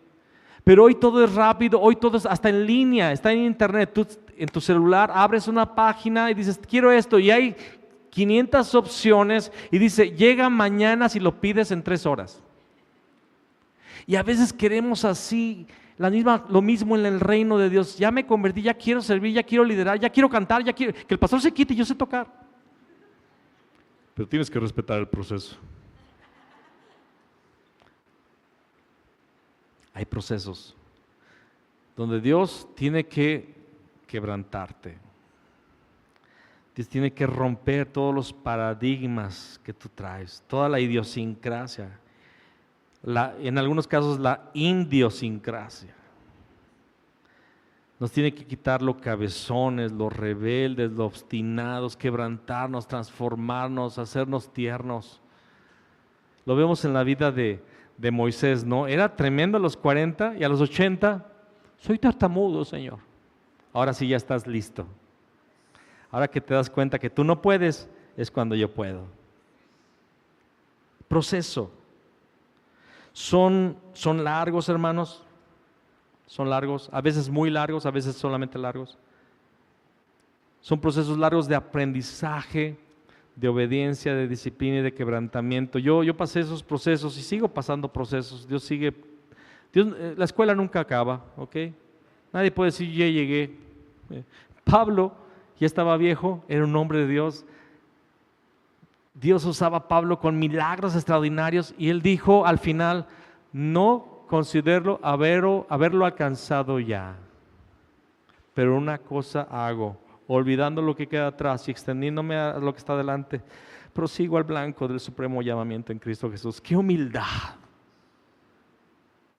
Pero hoy todo es rápido, hoy todo es hasta en línea, está en internet. Tú en tu celular abres una página y dices, quiero esto, y hay 500 opciones y dice, llega mañana si lo pides en 3 horas. Y a veces queremos así, lo mismo en el reino de Dios. Ya me convertí, ya quiero servir, ya quiero liderar, ya quiero cantar, ya quiero que el pastor se quite y yo sé tocar. Pero tienes que respetar el proceso. Hay procesos donde Dios tiene que quebrantarte. Dios tiene que romper todos los paradigmas que tú traes, toda la idiosincrasia, en algunos casos la idiosincrasia. Nos tiene que quitar los cabezones, los rebeldes, los obstinados, quebrantarnos, transformarnos, hacernos tiernos. Lo vemos en la vida de Moisés, ¿no? Era tremendo a los 40 y a los 80, soy tartamudo, Señor. Ahora sí ya estás listo. Ahora que te das cuenta que tú no puedes, es cuando yo puedo. Proceso. Son largos, hermanos. Son largos, a veces muy largos, a veces solamente largos. Son procesos largos de aprendizaje, de obediencia, de disciplina y de quebrantamiento. Yo pasé esos procesos y sigo pasando procesos. Dios, la escuela nunca acaba, ¿ok? Nadie puede decir, ya llegué. Pablo ya estaba viejo, era un hombre de Dios. Dios usaba a Pablo con milagros extraordinarios y él dijo al final, no considero haberlo alcanzado ya, pero una cosa hago, olvidando lo que queda atrás y extendiéndome a lo que está delante, prosigo al blanco del supremo llamamiento en Cristo Jesús. ¡Qué humildad!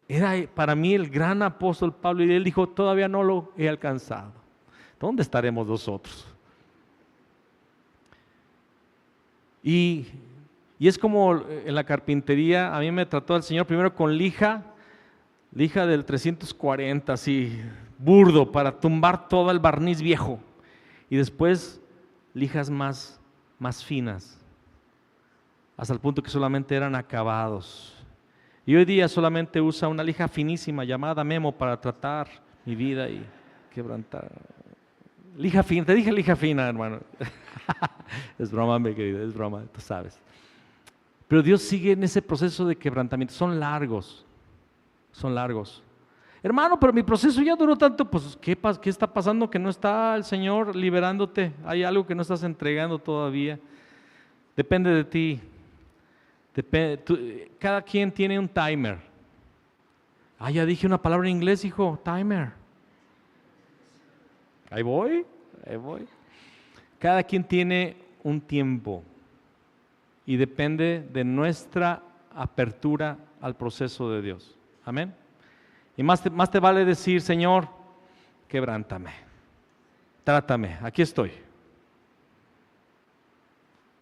Era para mí el gran apóstol Pablo y él dijo, todavía no lo he alcanzado. ¿Dónde estaremos nosotros? Y es como en la carpintería, a mí me trató el Señor primero con lija del 340, así burdo, para tumbar todo el barniz viejo. Y después lijas más finas, hasta el punto que solamente eran acabados. Y hoy día solamente usa una lija finísima llamada Memo para tratar mi vida y quebrantar. Lija fina, te dije lija fina, hermano. Es broma, mi querido, es broma, tú sabes. Pero Dios sigue en ese proceso de quebrantamiento. Son largos. Hermano, pero mi proceso ya duró tanto, pues ¿qué está pasando? Que no está el Señor liberándote. Hay algo que no estás entregando todavía. Depende de ti. Cada quien tiene un timer. Ya dije una palabra en inglés, hijo, timer. Ahí voy. Cada quien tiene un tiempo y depende de nuestra apertura al proceso de Dios. Amén. Y más te vale decir, Señor, quebrántame, trátame, aquí estoy.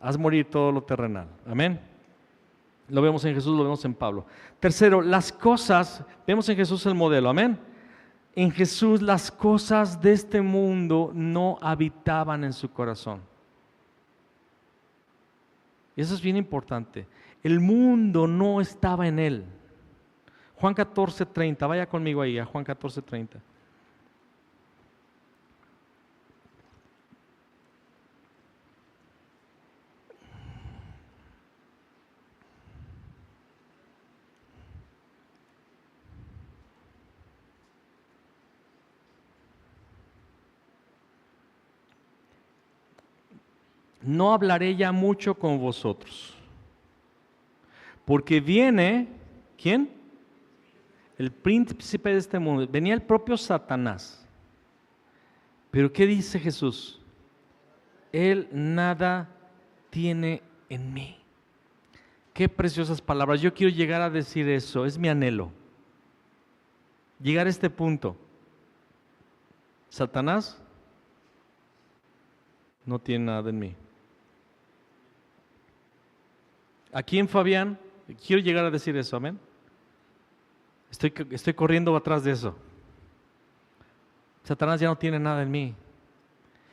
Haz morir todo lo terrenal. Amén. Lo vemos en Jesús, lo vemos en Pablo. Tercero, las cosas, vemos en Jesús el modelo. Amén. en Jesús las cosas de este mundo no habitaban en su corazón. Y eso es bien importante. El mundo no estaba en él. Juan 14:30, vaya conmigo ahí a Juan 14:30. No hablaré ya mucho con vosotros, porque viene, ¿quién? El príncipe de este mundo. Venía el propio Satanás. Pero ¿qué dice Jesús? Él nada tiene en mí. Qué preciosas palabras. Yo quiero llegar a decir eso, es mi anhelo. Llegar a este punto. Satanás no tiene nada en mí. Aquí en Fabián, quiero llegar a decir eso, amén. Estoy corriendo atrás de eso. Satanás ya no tiene nada en mí.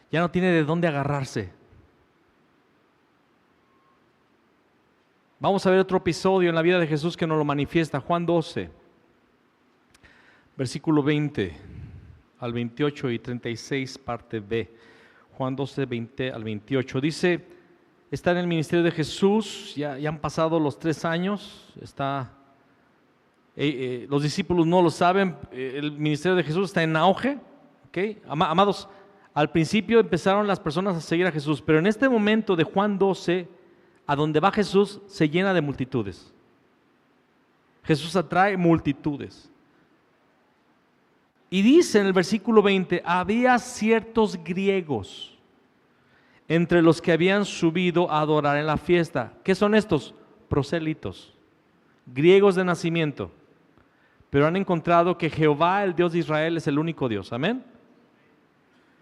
Ya no tiene de dónde agarrarse. Vamos a ver otro episodio en la vida de Jesús que nos lo manifiesta. Juan 12, versículo 20 al 28 y 36, parte B. Juan 12, 20 al 28. Dice, está en el ministerio de Jesús, ya han pasado los 3 años, los discípulos no lo saben, el ministerio de Jesús está en auge, ¿okay? Amados, al principio empezaron las personas a seguir a Jesús, pero en este momento de Juan 12, a donde va Jesús, se llena de multitudes. Jesús atrae multitudes. Y dice en el versículo 20, había ciertos griegos entre los que habían subido a adorar en la fiesta. ¿Qué son estos? Prosélitos, griegos de nacimiento, pero han encontrado que Jehová, el Dios de Israel, es el único Dios. Amén.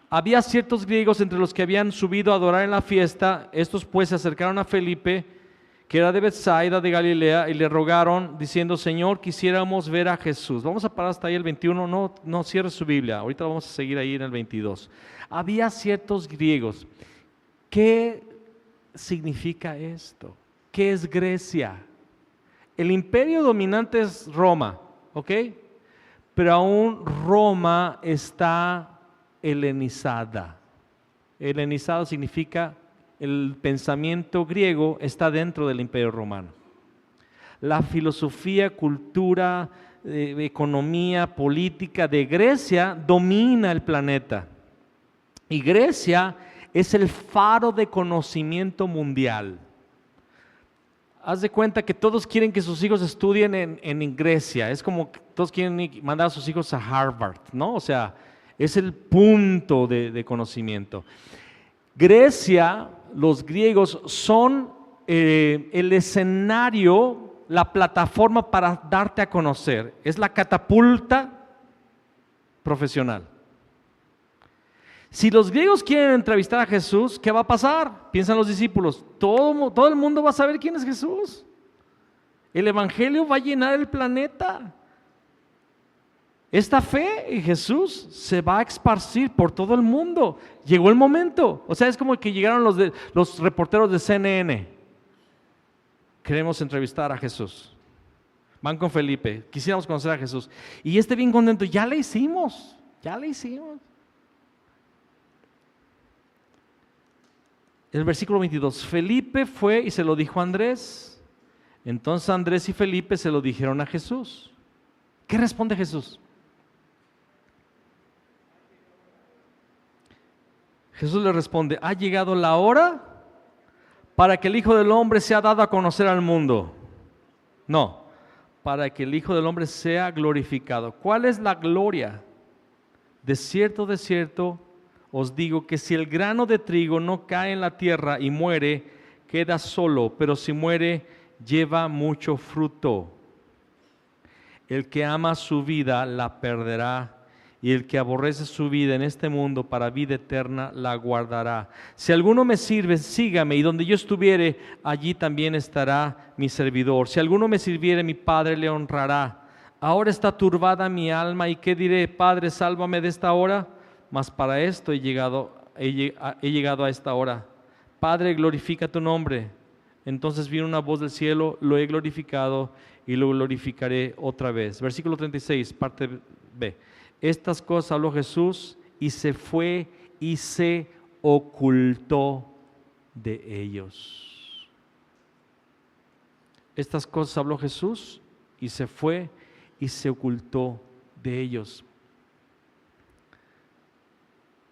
Había ciertos griegos entre los que habían subido a adorar en la fiesta. Estos pues se acercaron a Felipe, que era de Betsaida de Galilea, y le rogaron diciendo, Señor, quisiéramos ver a Jesús. Vamos a parar hasta ahí el 21, no cierre su Biblia, ahorita vamos a seguir ahí en el 22. Había ciertos griegos. ¿Qué significa esto? ¿Qué es Grecia? El imperio dominante es Roma, ¿ok? Pero aún Roma está helenizada. Helenizado significa el pensamiento griego está dentro del imperio romano. La filosofía, cultura, economía, política de Grecia domina el planeta. Y Grecia es el faro de conocimiento mundial. Haz de cuenta que todos quieren que sus hijos estudien en Grecia. Es como que todos quieren mandar a sus hijos a Harvard, ¿no? O sea, es el punto de conocimiento. Grecia, los griegos son el escenario, la plataforma para darte a conocer. Es la catapulta profesional. Si los griegos quieren entrevistar a Jesús, ¿qué va a pasar? Piensan los discípulos, todo el mundo va a saber quién es Jesús. El evangelio va a llenar el planeta. Esta fe en Jesús se va a esparcir por todo el mundo. Llegó el momento. O sea, es como que llegaron los reporteros de CNN. Queremos entrevistar a Jesús. Van con Felipe, quisiéramos conocer a Jesús. Y bien contento, ya le hicimos. El versículo 22, Felipe fue y se lo dijo a Andrés. Entonces Andrés y Felipe se lo dijeron a Jesús. ¿Qué responde Jesús? Jesús le responde, ha llegado la hora para que el Hijo del Hombre sea dado a conocer al mundo. No, para que el Hijo del Hombre sea glorificado. ¿Cuál es la gloria? De cierto, os digo que si el grano de trigo no cae en la tierra y muere, queda solo, pero si muere, lleva mucho fruto. El que ama su vida la perderá, y el que aborrece su vida en este mundo para vida eterna la guardará. Si alguno me sirve, sígame, y donde yo estuviere, allí también estará mi servidor. Si alguno me sirviere, mi Padre le honrará. Ahora está turbada mi alma, ¿y qué diré? Padre, sálvame de esta hora. Mas para esto he llegado a esta hora. Padre, glorifica tu nombre. Entonces vino una voz del cielo, lo he glorificado y lo glorificaré otra vez. Versículo 36, parte B. Estas cosas habló Jesús y se fue y se ocultó de ellos. Estas cosas habló Jesús y se fue y se ocultó de ellos.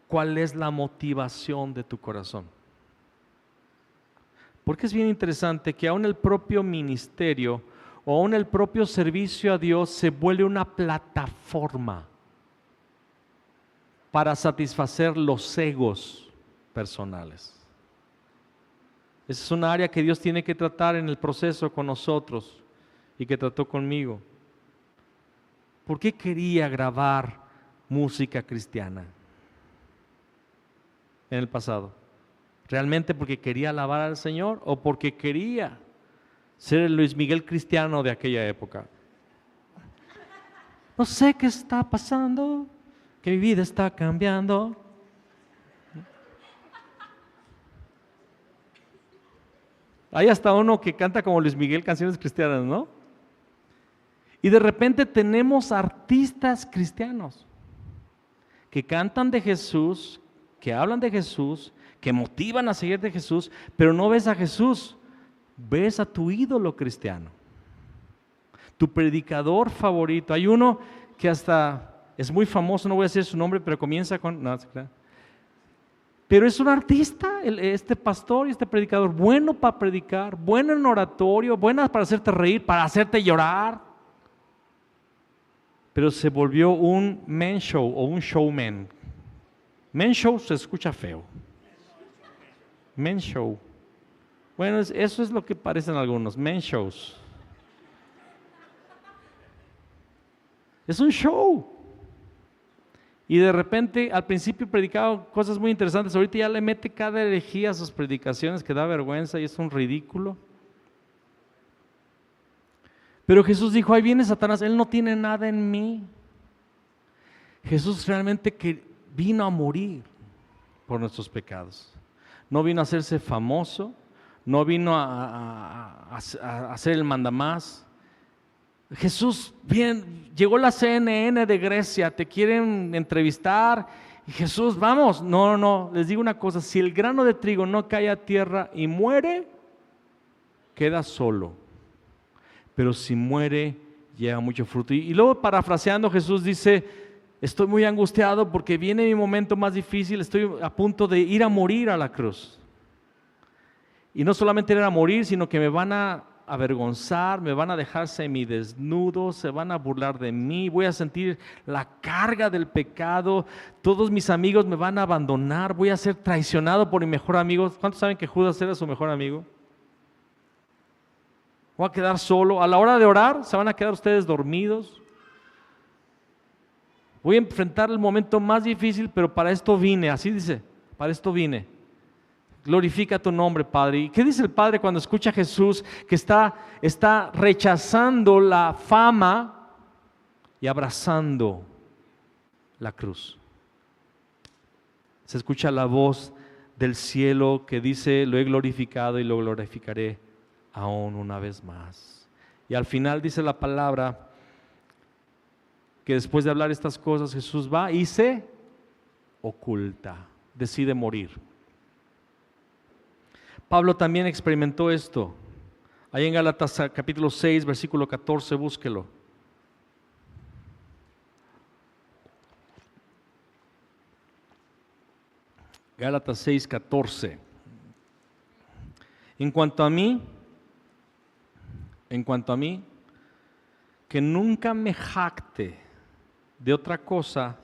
¿Cuál es la motivación de tu corazón? Porque es bien interesante que aún el propio ministerio o aún el propio servicio a Dios se vuelve una plataforma para satisfacer los egos personales. Esa es una área que Dios tiene que tratar en el proceso con nosotros y que trató conmigo. ¿Por qué quería grabar música cristiana en el pasado? ¿Realmente porque quería alabar al Señor o porque quería ser el Luis Miguel cristiano de aquella época? No sé qué está pasando, que mi vida está cambiando. Hay hasta uno que canta como Luis Miguel canciones cristianas, ¿no? Y de repente tenemos artistas cristianos que cantan de Jesús, que hablan de Jesús, que motivan a seguir de Jesús, pero no ves a Jesús, ves a tu ídolo cristiano, tu predicador favorito. Hay uno que hasta es muy famoso, no voy a decir su nombre, pero comienza con... No, pero es un artista, este pastor y este predicador, bueno para predicar, bueno en oratorio, bueno para hacerte reír, para hacerte llorar. Pero se volvió un man show o un showman. Man show se escucha feo. Man show. Bueno, eso es lo que parecen algunos, man shows. Es un show. Y de repente, al principio predicaba cosas muy interesantes, ahorita ya le mete cada herejía a sus predicaciones que da vergüenza y es un ridículo. Pero Jesús dijo, ahí viene Satanás, él no tiene nada en mí. Jesús realmente que vino a morir por nuestros pecados. No vino a hacerse famoso, no vino a hacer el mandamás. Jesús, bien, llegó la CNN de Grecia, te quieren entrevistar. Y Jesús, vamos, no, les digo una cosa, si el grano de trigo no cae a tierra y muere, queda solo. Pero si muere, lleva mucho fruto. Y luego parafraseando Jesús dice, estoy muy angustiado porque viene mi momento más difícil, estoy a punto de ir a morir a la cruz. Y no solamente ir a morir, sino que me van a avergonzar, me van a dejar semidesnudo, se van a burlar de mí, voy a sentir la carga del pecado, todos mis amigos me van a abandonar, voy a ser traicionado por mi mejor amigo. ¿Cuántos saben que Judas era su mejor amigo? Voy a quedar solo. A la hora de orar, se van a quedar ustedes dormidos. Voy a enfrentar el momento más difícil, pero para esto vine, así dice, para esto vine. Glorifica tu nombre, Padre. ¿Y qué dice el Padre cuando escucha a Jesús que está rechazando la fama y abrazando la cruz? Se escucha la voz del cielo que dice, lo he glorificado y lo glorificaré aún una vez más. Y al final dice la palabra que después de hablar estas cosas Jesús va y se oculta, decide morir. Pablo también experimentó esto. Ahí en Gálatas capítulo 6, versículo 14, búsquelo. Gálatas 6, 14. En cuanto a mí, que nunca me jacte de otra cosa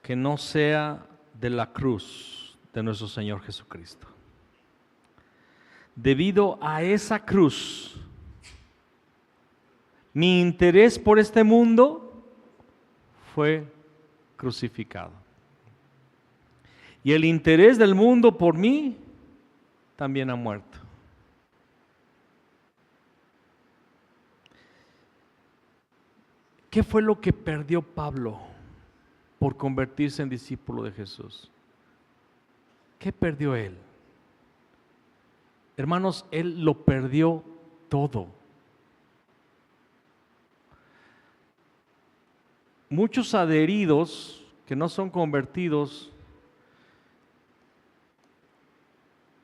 que no sea de la cruz de nuestro Señor Jesucristo. Debido a esa cruz, mi interés por este mundo fue crucificado. Y el interés del mundo por mí también ha muerto. ¿Qué fue lo que perdió Pablo por convertirse en discípulo de Jesús? ¿Qué perdió él? Hermanos, él lo perdió todo. Muchos adheridos que no son convertidos,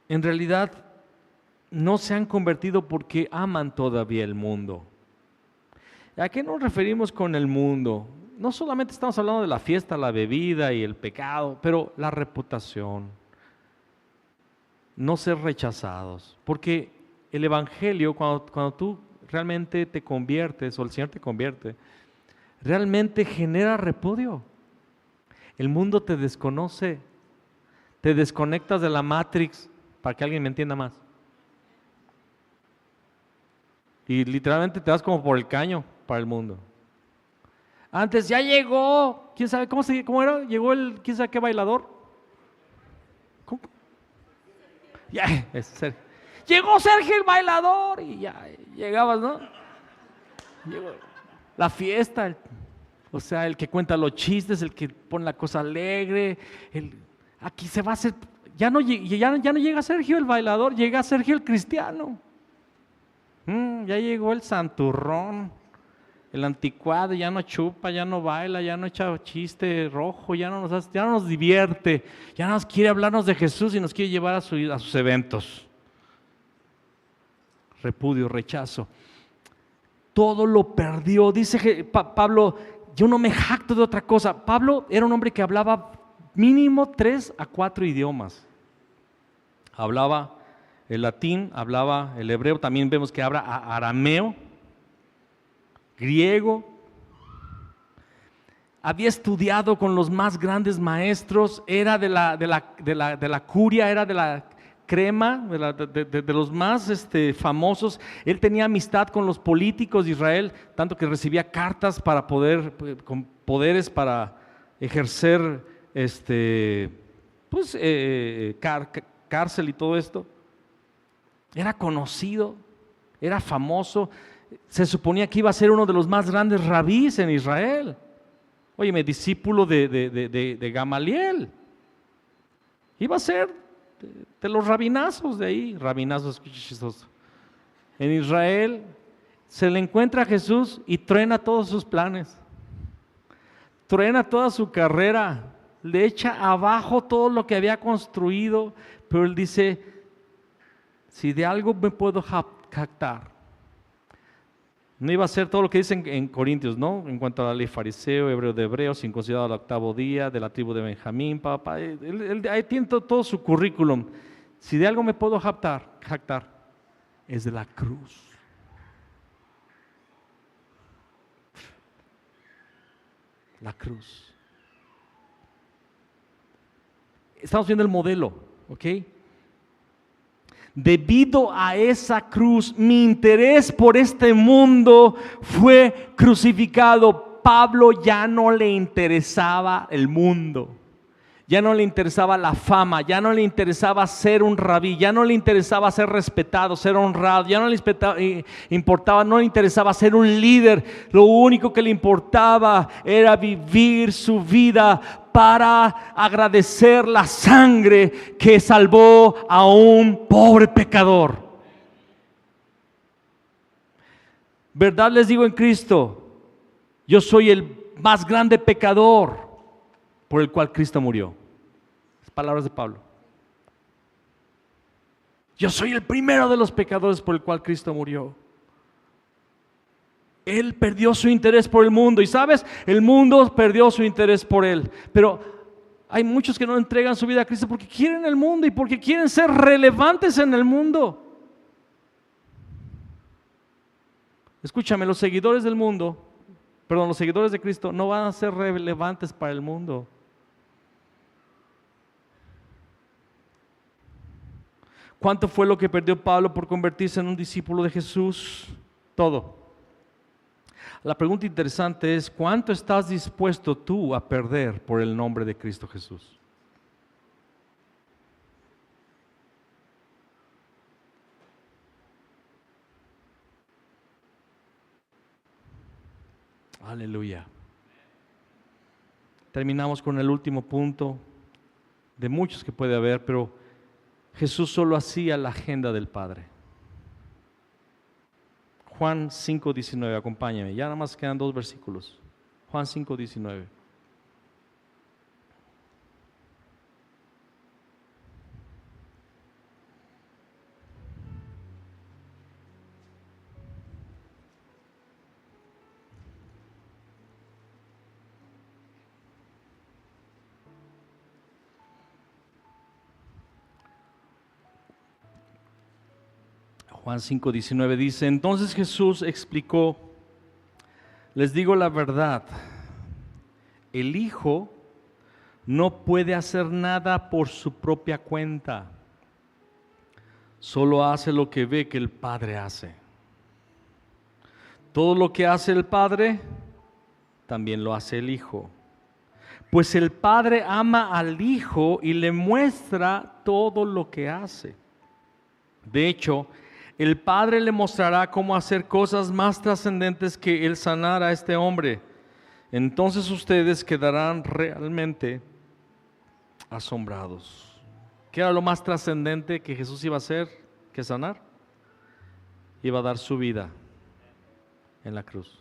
en realidad no se han convertido porque aman todavía el mundo. ¿A qué nos referimos con el mundo? No solamente estamos hablando de la fiesta, la bebida y el pecado, pero la reputación, no ser rechazados. Porque el Evangelio, cuando tú realmente te conviertes o el Señor te convierte, realmente genera repudio. El mundo te desconoce, te desconectas de la Matrix, para que alguien me entienda más. Y literalmente te vas como por el caño para el mundo. Antes ya llegó, ¿quién sabe cómo era? Llegó el, ¿quién sabe qué bailador? ¿Cómo? Ya, llegó Sergio el bailador y ya llegabas, ¿no? Llegó la fiesta, o sea, el que cuenta los chistes, el que pone la cosa alegre, aquí se va a hacer, ya no llega Sergio el bailador, llega Sergio el cristiano. Ya llegó el santurrón, el anticuado, ya no chupa, ya no baila, ya no echa chiste rojo, ya no nos divierte, ya nos quiere hablarnos de Jesús y nos quiere llevar a sus eventos. Repudio, rechazo. Todo lo perdió. Dice Pablo, yo no me jacto de otra cosa. Pablo era un hombre que hablaba mínimo 3 a 4 idiomas. Hablaba el latín, hablaba el hebreo, también vemos que habla arameo, griego. Había estudiado con los más grandes maestros, era de la curia, era de la crema, de los más famosos. Él tenía amistad con los políticos de Israel, tanto que recibía cartas para con poderes para ejercer cárcel y todo esto. Era conocido, era famoso, se suponía que iba a ser uno de los más grandes rabís en Israel. Óyeme, discípulo de Gamaliel. Iba a ser de los rabinazos de ahí, rabinazos chistosos. En Israel se le encuentra a Jesús y truena todos sus planes, truena toda su carrera, le echa abajo todo lo que había construido, pero él dice, si de algo me puedo jactar, no iba a ser todo lo que dicen en Corintios, ¿no? En cuanto a la ley fariseo, hebreo de hebreos, circuncidado al 8º día, de la tribu de Benjamín, papá. Él ahí tiene todo su currículum. Si de algo me puedo jactar, es de la cruz. La cruz. Estamos viendo el modelo, ¿ok? Debido a esa cruz, mi interés por este mundo fue crucificado. Pablo ya no le interesaba el mundo, ya no le interesaba la fama, ya no le interesaba ser un rabí, ya no le interesaba ser respetado, ser honrado, ya no le importaba, no le interesaba ser un líder. Lo único que le importaba era vivir su vida para agradecer la sangre que salvó a un pobre pecador. Verdad les digo en Cristo, yo soy el más grande pecador por el cual Cristo murió. Palabras de Pablo. Yo soy el primero de los pecadores por el cual Cristo murió. Él perdió su interés por el mundo y sabes, el mundo perdió su interés por él. Pero hay muchos que no entregan su vida a Cristo porque quieren el mundo y porque quieren ser relevantes en el mundo. Escúchame, los seguidores del mundo, los seguidores de Cristo no van a ser relevantes para el mundo. ¿Cuánto fue lo que perdió Pablo por convertirse en un discípulo de Jesús? Todo. La pregunta interesante es, ¿cuánto estás dispuesto tú a perder por el nombre de Cristo Jesús? Aleluya. Terminamos con el último punto de muchos que puede haber, pero Jesús solo hacía la agenda del Padre. Juan 5:19, acompáñame, ya nada más quedan 2 versículos. Juan 5:19. Juan 5:19 dice: entonces Jesús explicó, les digo la verdad, el Hijo no puede hacer nada por su propia cuenta, solo hace lo que ve que el Padre hace. Todo lo que hace el Padre, también lo hace el Hijo. Pues el Padre ama al Hijo y le muestra todo lo que hace. De hecho, el Padre le mostrará cómo hacer cosas más trascendentes que el sanar a este hombre. Entonces ustedes quedarán realmente asombrados. ¿Qué era lo más trascendente que Jesús iba a hacer? ¿Que sanar? Iba a dar su vida en la cruz.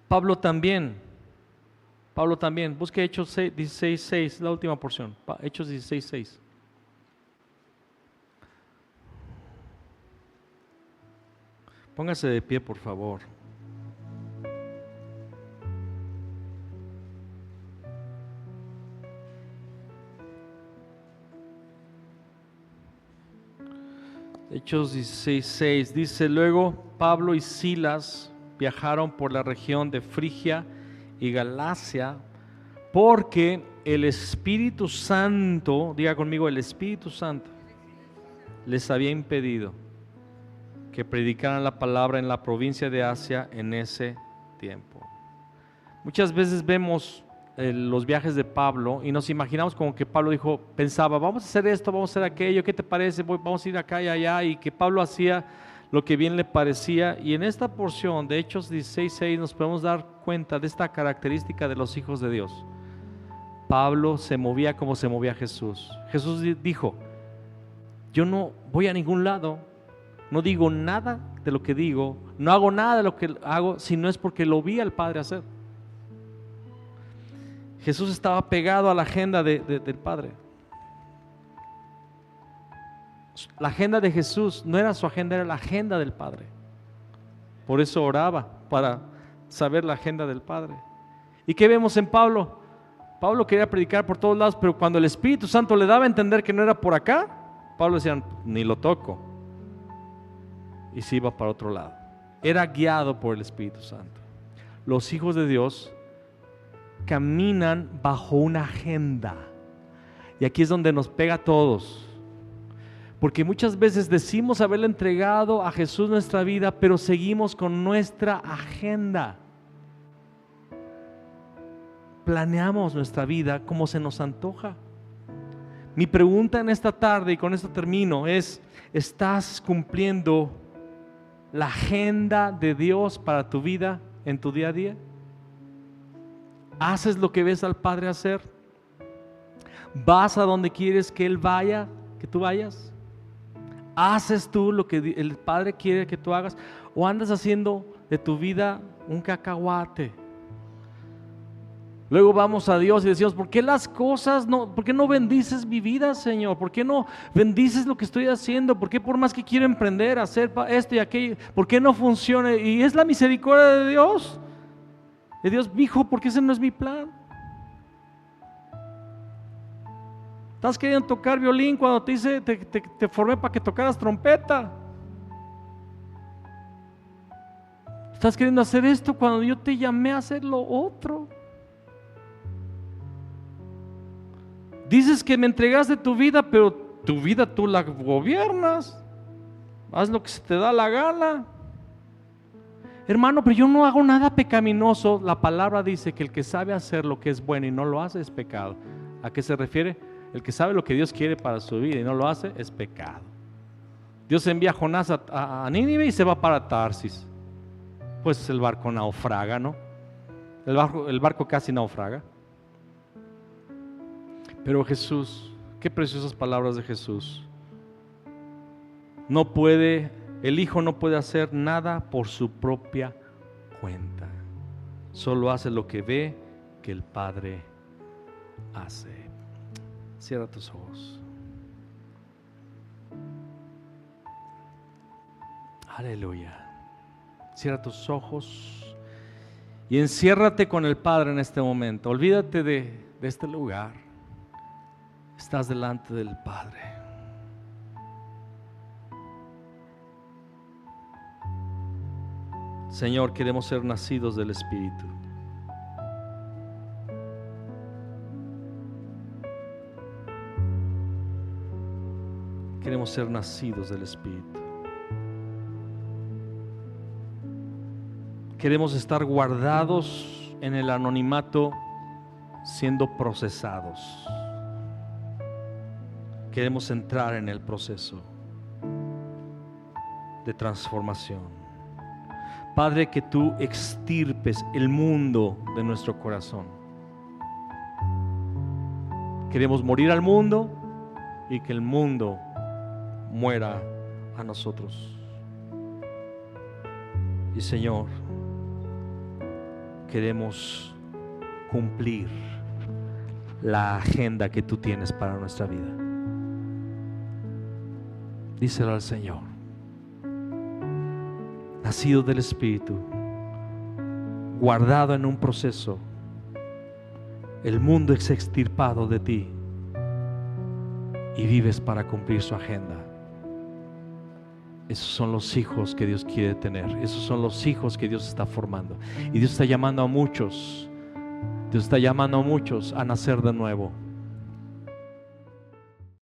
Pablo también, busque Hechos 16:6, la última porción, Hechos 16:6. Póngase de pie, por favor. Hechos 16:6 dice: luego Pablo y Silas viajaron por la región de Frigia y Galacia, porque el Espíritu Santo, diga conmigo, el Espíritu Santo les había impedido que predicaran la palabra en la provincia de Asia en ese tiempo. Muchas veces vemos los viajes de Pablo y nos imaginamos como que Pablo pensaba, vamos a hacer esto, vamos a hacer aquello, ¿qué te parece? Vamos a ir acá y allá, y que Pablo hacía lo que bien le parecía. Y en esta porción de Hechos 16:6 nos podemos dar cuenta de esta característica de los hijos de Dios. Pablo se movía como se movía Jesús. Jesús dijo: yo no voy a ningún lado, no digo nada de lo que digo, no hago nada de lo que hago, si no es porque lo vi al Padre hacer. Jesús estaba pegado a la agenda del Padre. La agenda de Jesús no era su agenda, era la agenda del Padre. Por eso oraba, para saber la agenda del Padre. ¿Y qué vemos en Pablo? Pablo quería predicar por todos lados, pero cuando el Espíritu Santo le daba a entender que no era por acá, Pablo decía, ni lo toco. Y se iba para otro lado. Era guiado por el Espíritu Santo. Los hijos de Dios caminan bajo una agenda. Y aquí es donde nos pega a todos. Porque muchas veces decimos haberle entregado a Jesús nuestra vida, pero seguimos con nuestra agenda. Planeamos nuestra vida como se nos antoja. Mi pregunta en esta tarde, y con esto termino, es: ¿estás cumpliendo la agenda de Dios para tu vida en tu día a día? ¿Haces lo que ves al Padre hacer? ¿Vas a donde quieres que Él vaya, que tú vayas? ¿Haces tú lo que el Padre quiere que tú hagas? ¿O andas haciendo de tu vida un cacahuate? Luego vamos a Dios y decimos: ¿por qué las cosas por qué no bendices mi vida, Señor? ¿Por qué no bendices lo que estoy haciendo? ¿Por qué, por más que quiero emprender, hacer esto y aquello, por qué no funciona? Y es la misericordia de Dios. De Dios, hijo, porque ese no es mi plan. Estás queriendo tocar violín cuando te formé para que tocaras trompeta. Estás queriendo hacer esto cuando yo te llamé a hacer lo otro. Dices que me entregaste tu vida, pero tu vida tú la gobiernas. Haz lo que se te da la gana. Hermano, pero yo no hago nada pecaminoso. La palabra dice que el que sabe hacer lo que es bueno y no lo hace es pecado. ¿A qué se refiere? El que sabe lo que Dios quiere para su vida y no lo hace es pecado. Dios envía a Jonás a Nínive y se va para Tarsis. pues el barco naufraga, ¿no? El barco casi naufraga. Pero Jesús, qué preciosas palabras de Jesús. El Hijo no puede hacer nada por su propia cuenta. Solo hace lo que ve que el Padre hace. Cierra tus ojos. Aleluya. Cierra tus ojos y enciérrate con el Padre en este momento. Olvídate de este lugar. Estás delante del Padre. Señor, queremos ser nacidos del Espíritu. Queremos ser nacidos del Espíritu. Queremos estar guardados en el anonimato, siendo procesados. Queremos entrar en el proceso de transformación. Padre, que tú extirpes el mundo de nuestro corazón. Queremos morir al mundo y que el mundo muera a nosotros. Y Señor, queremos cumplir la agenda que tú tienes para nuestra vida. Díselo al Señor. Nacido del Espíritu, guardado en un proceso, el mundo es extirpado de ti y vives para cumplir su agenda. Esos son los hijos que Dios quiere tener. Esos son los hijos que Dios está formando. Y Dios está llamando a muchos. Dios está llamando a muchos a nacer de nuevo.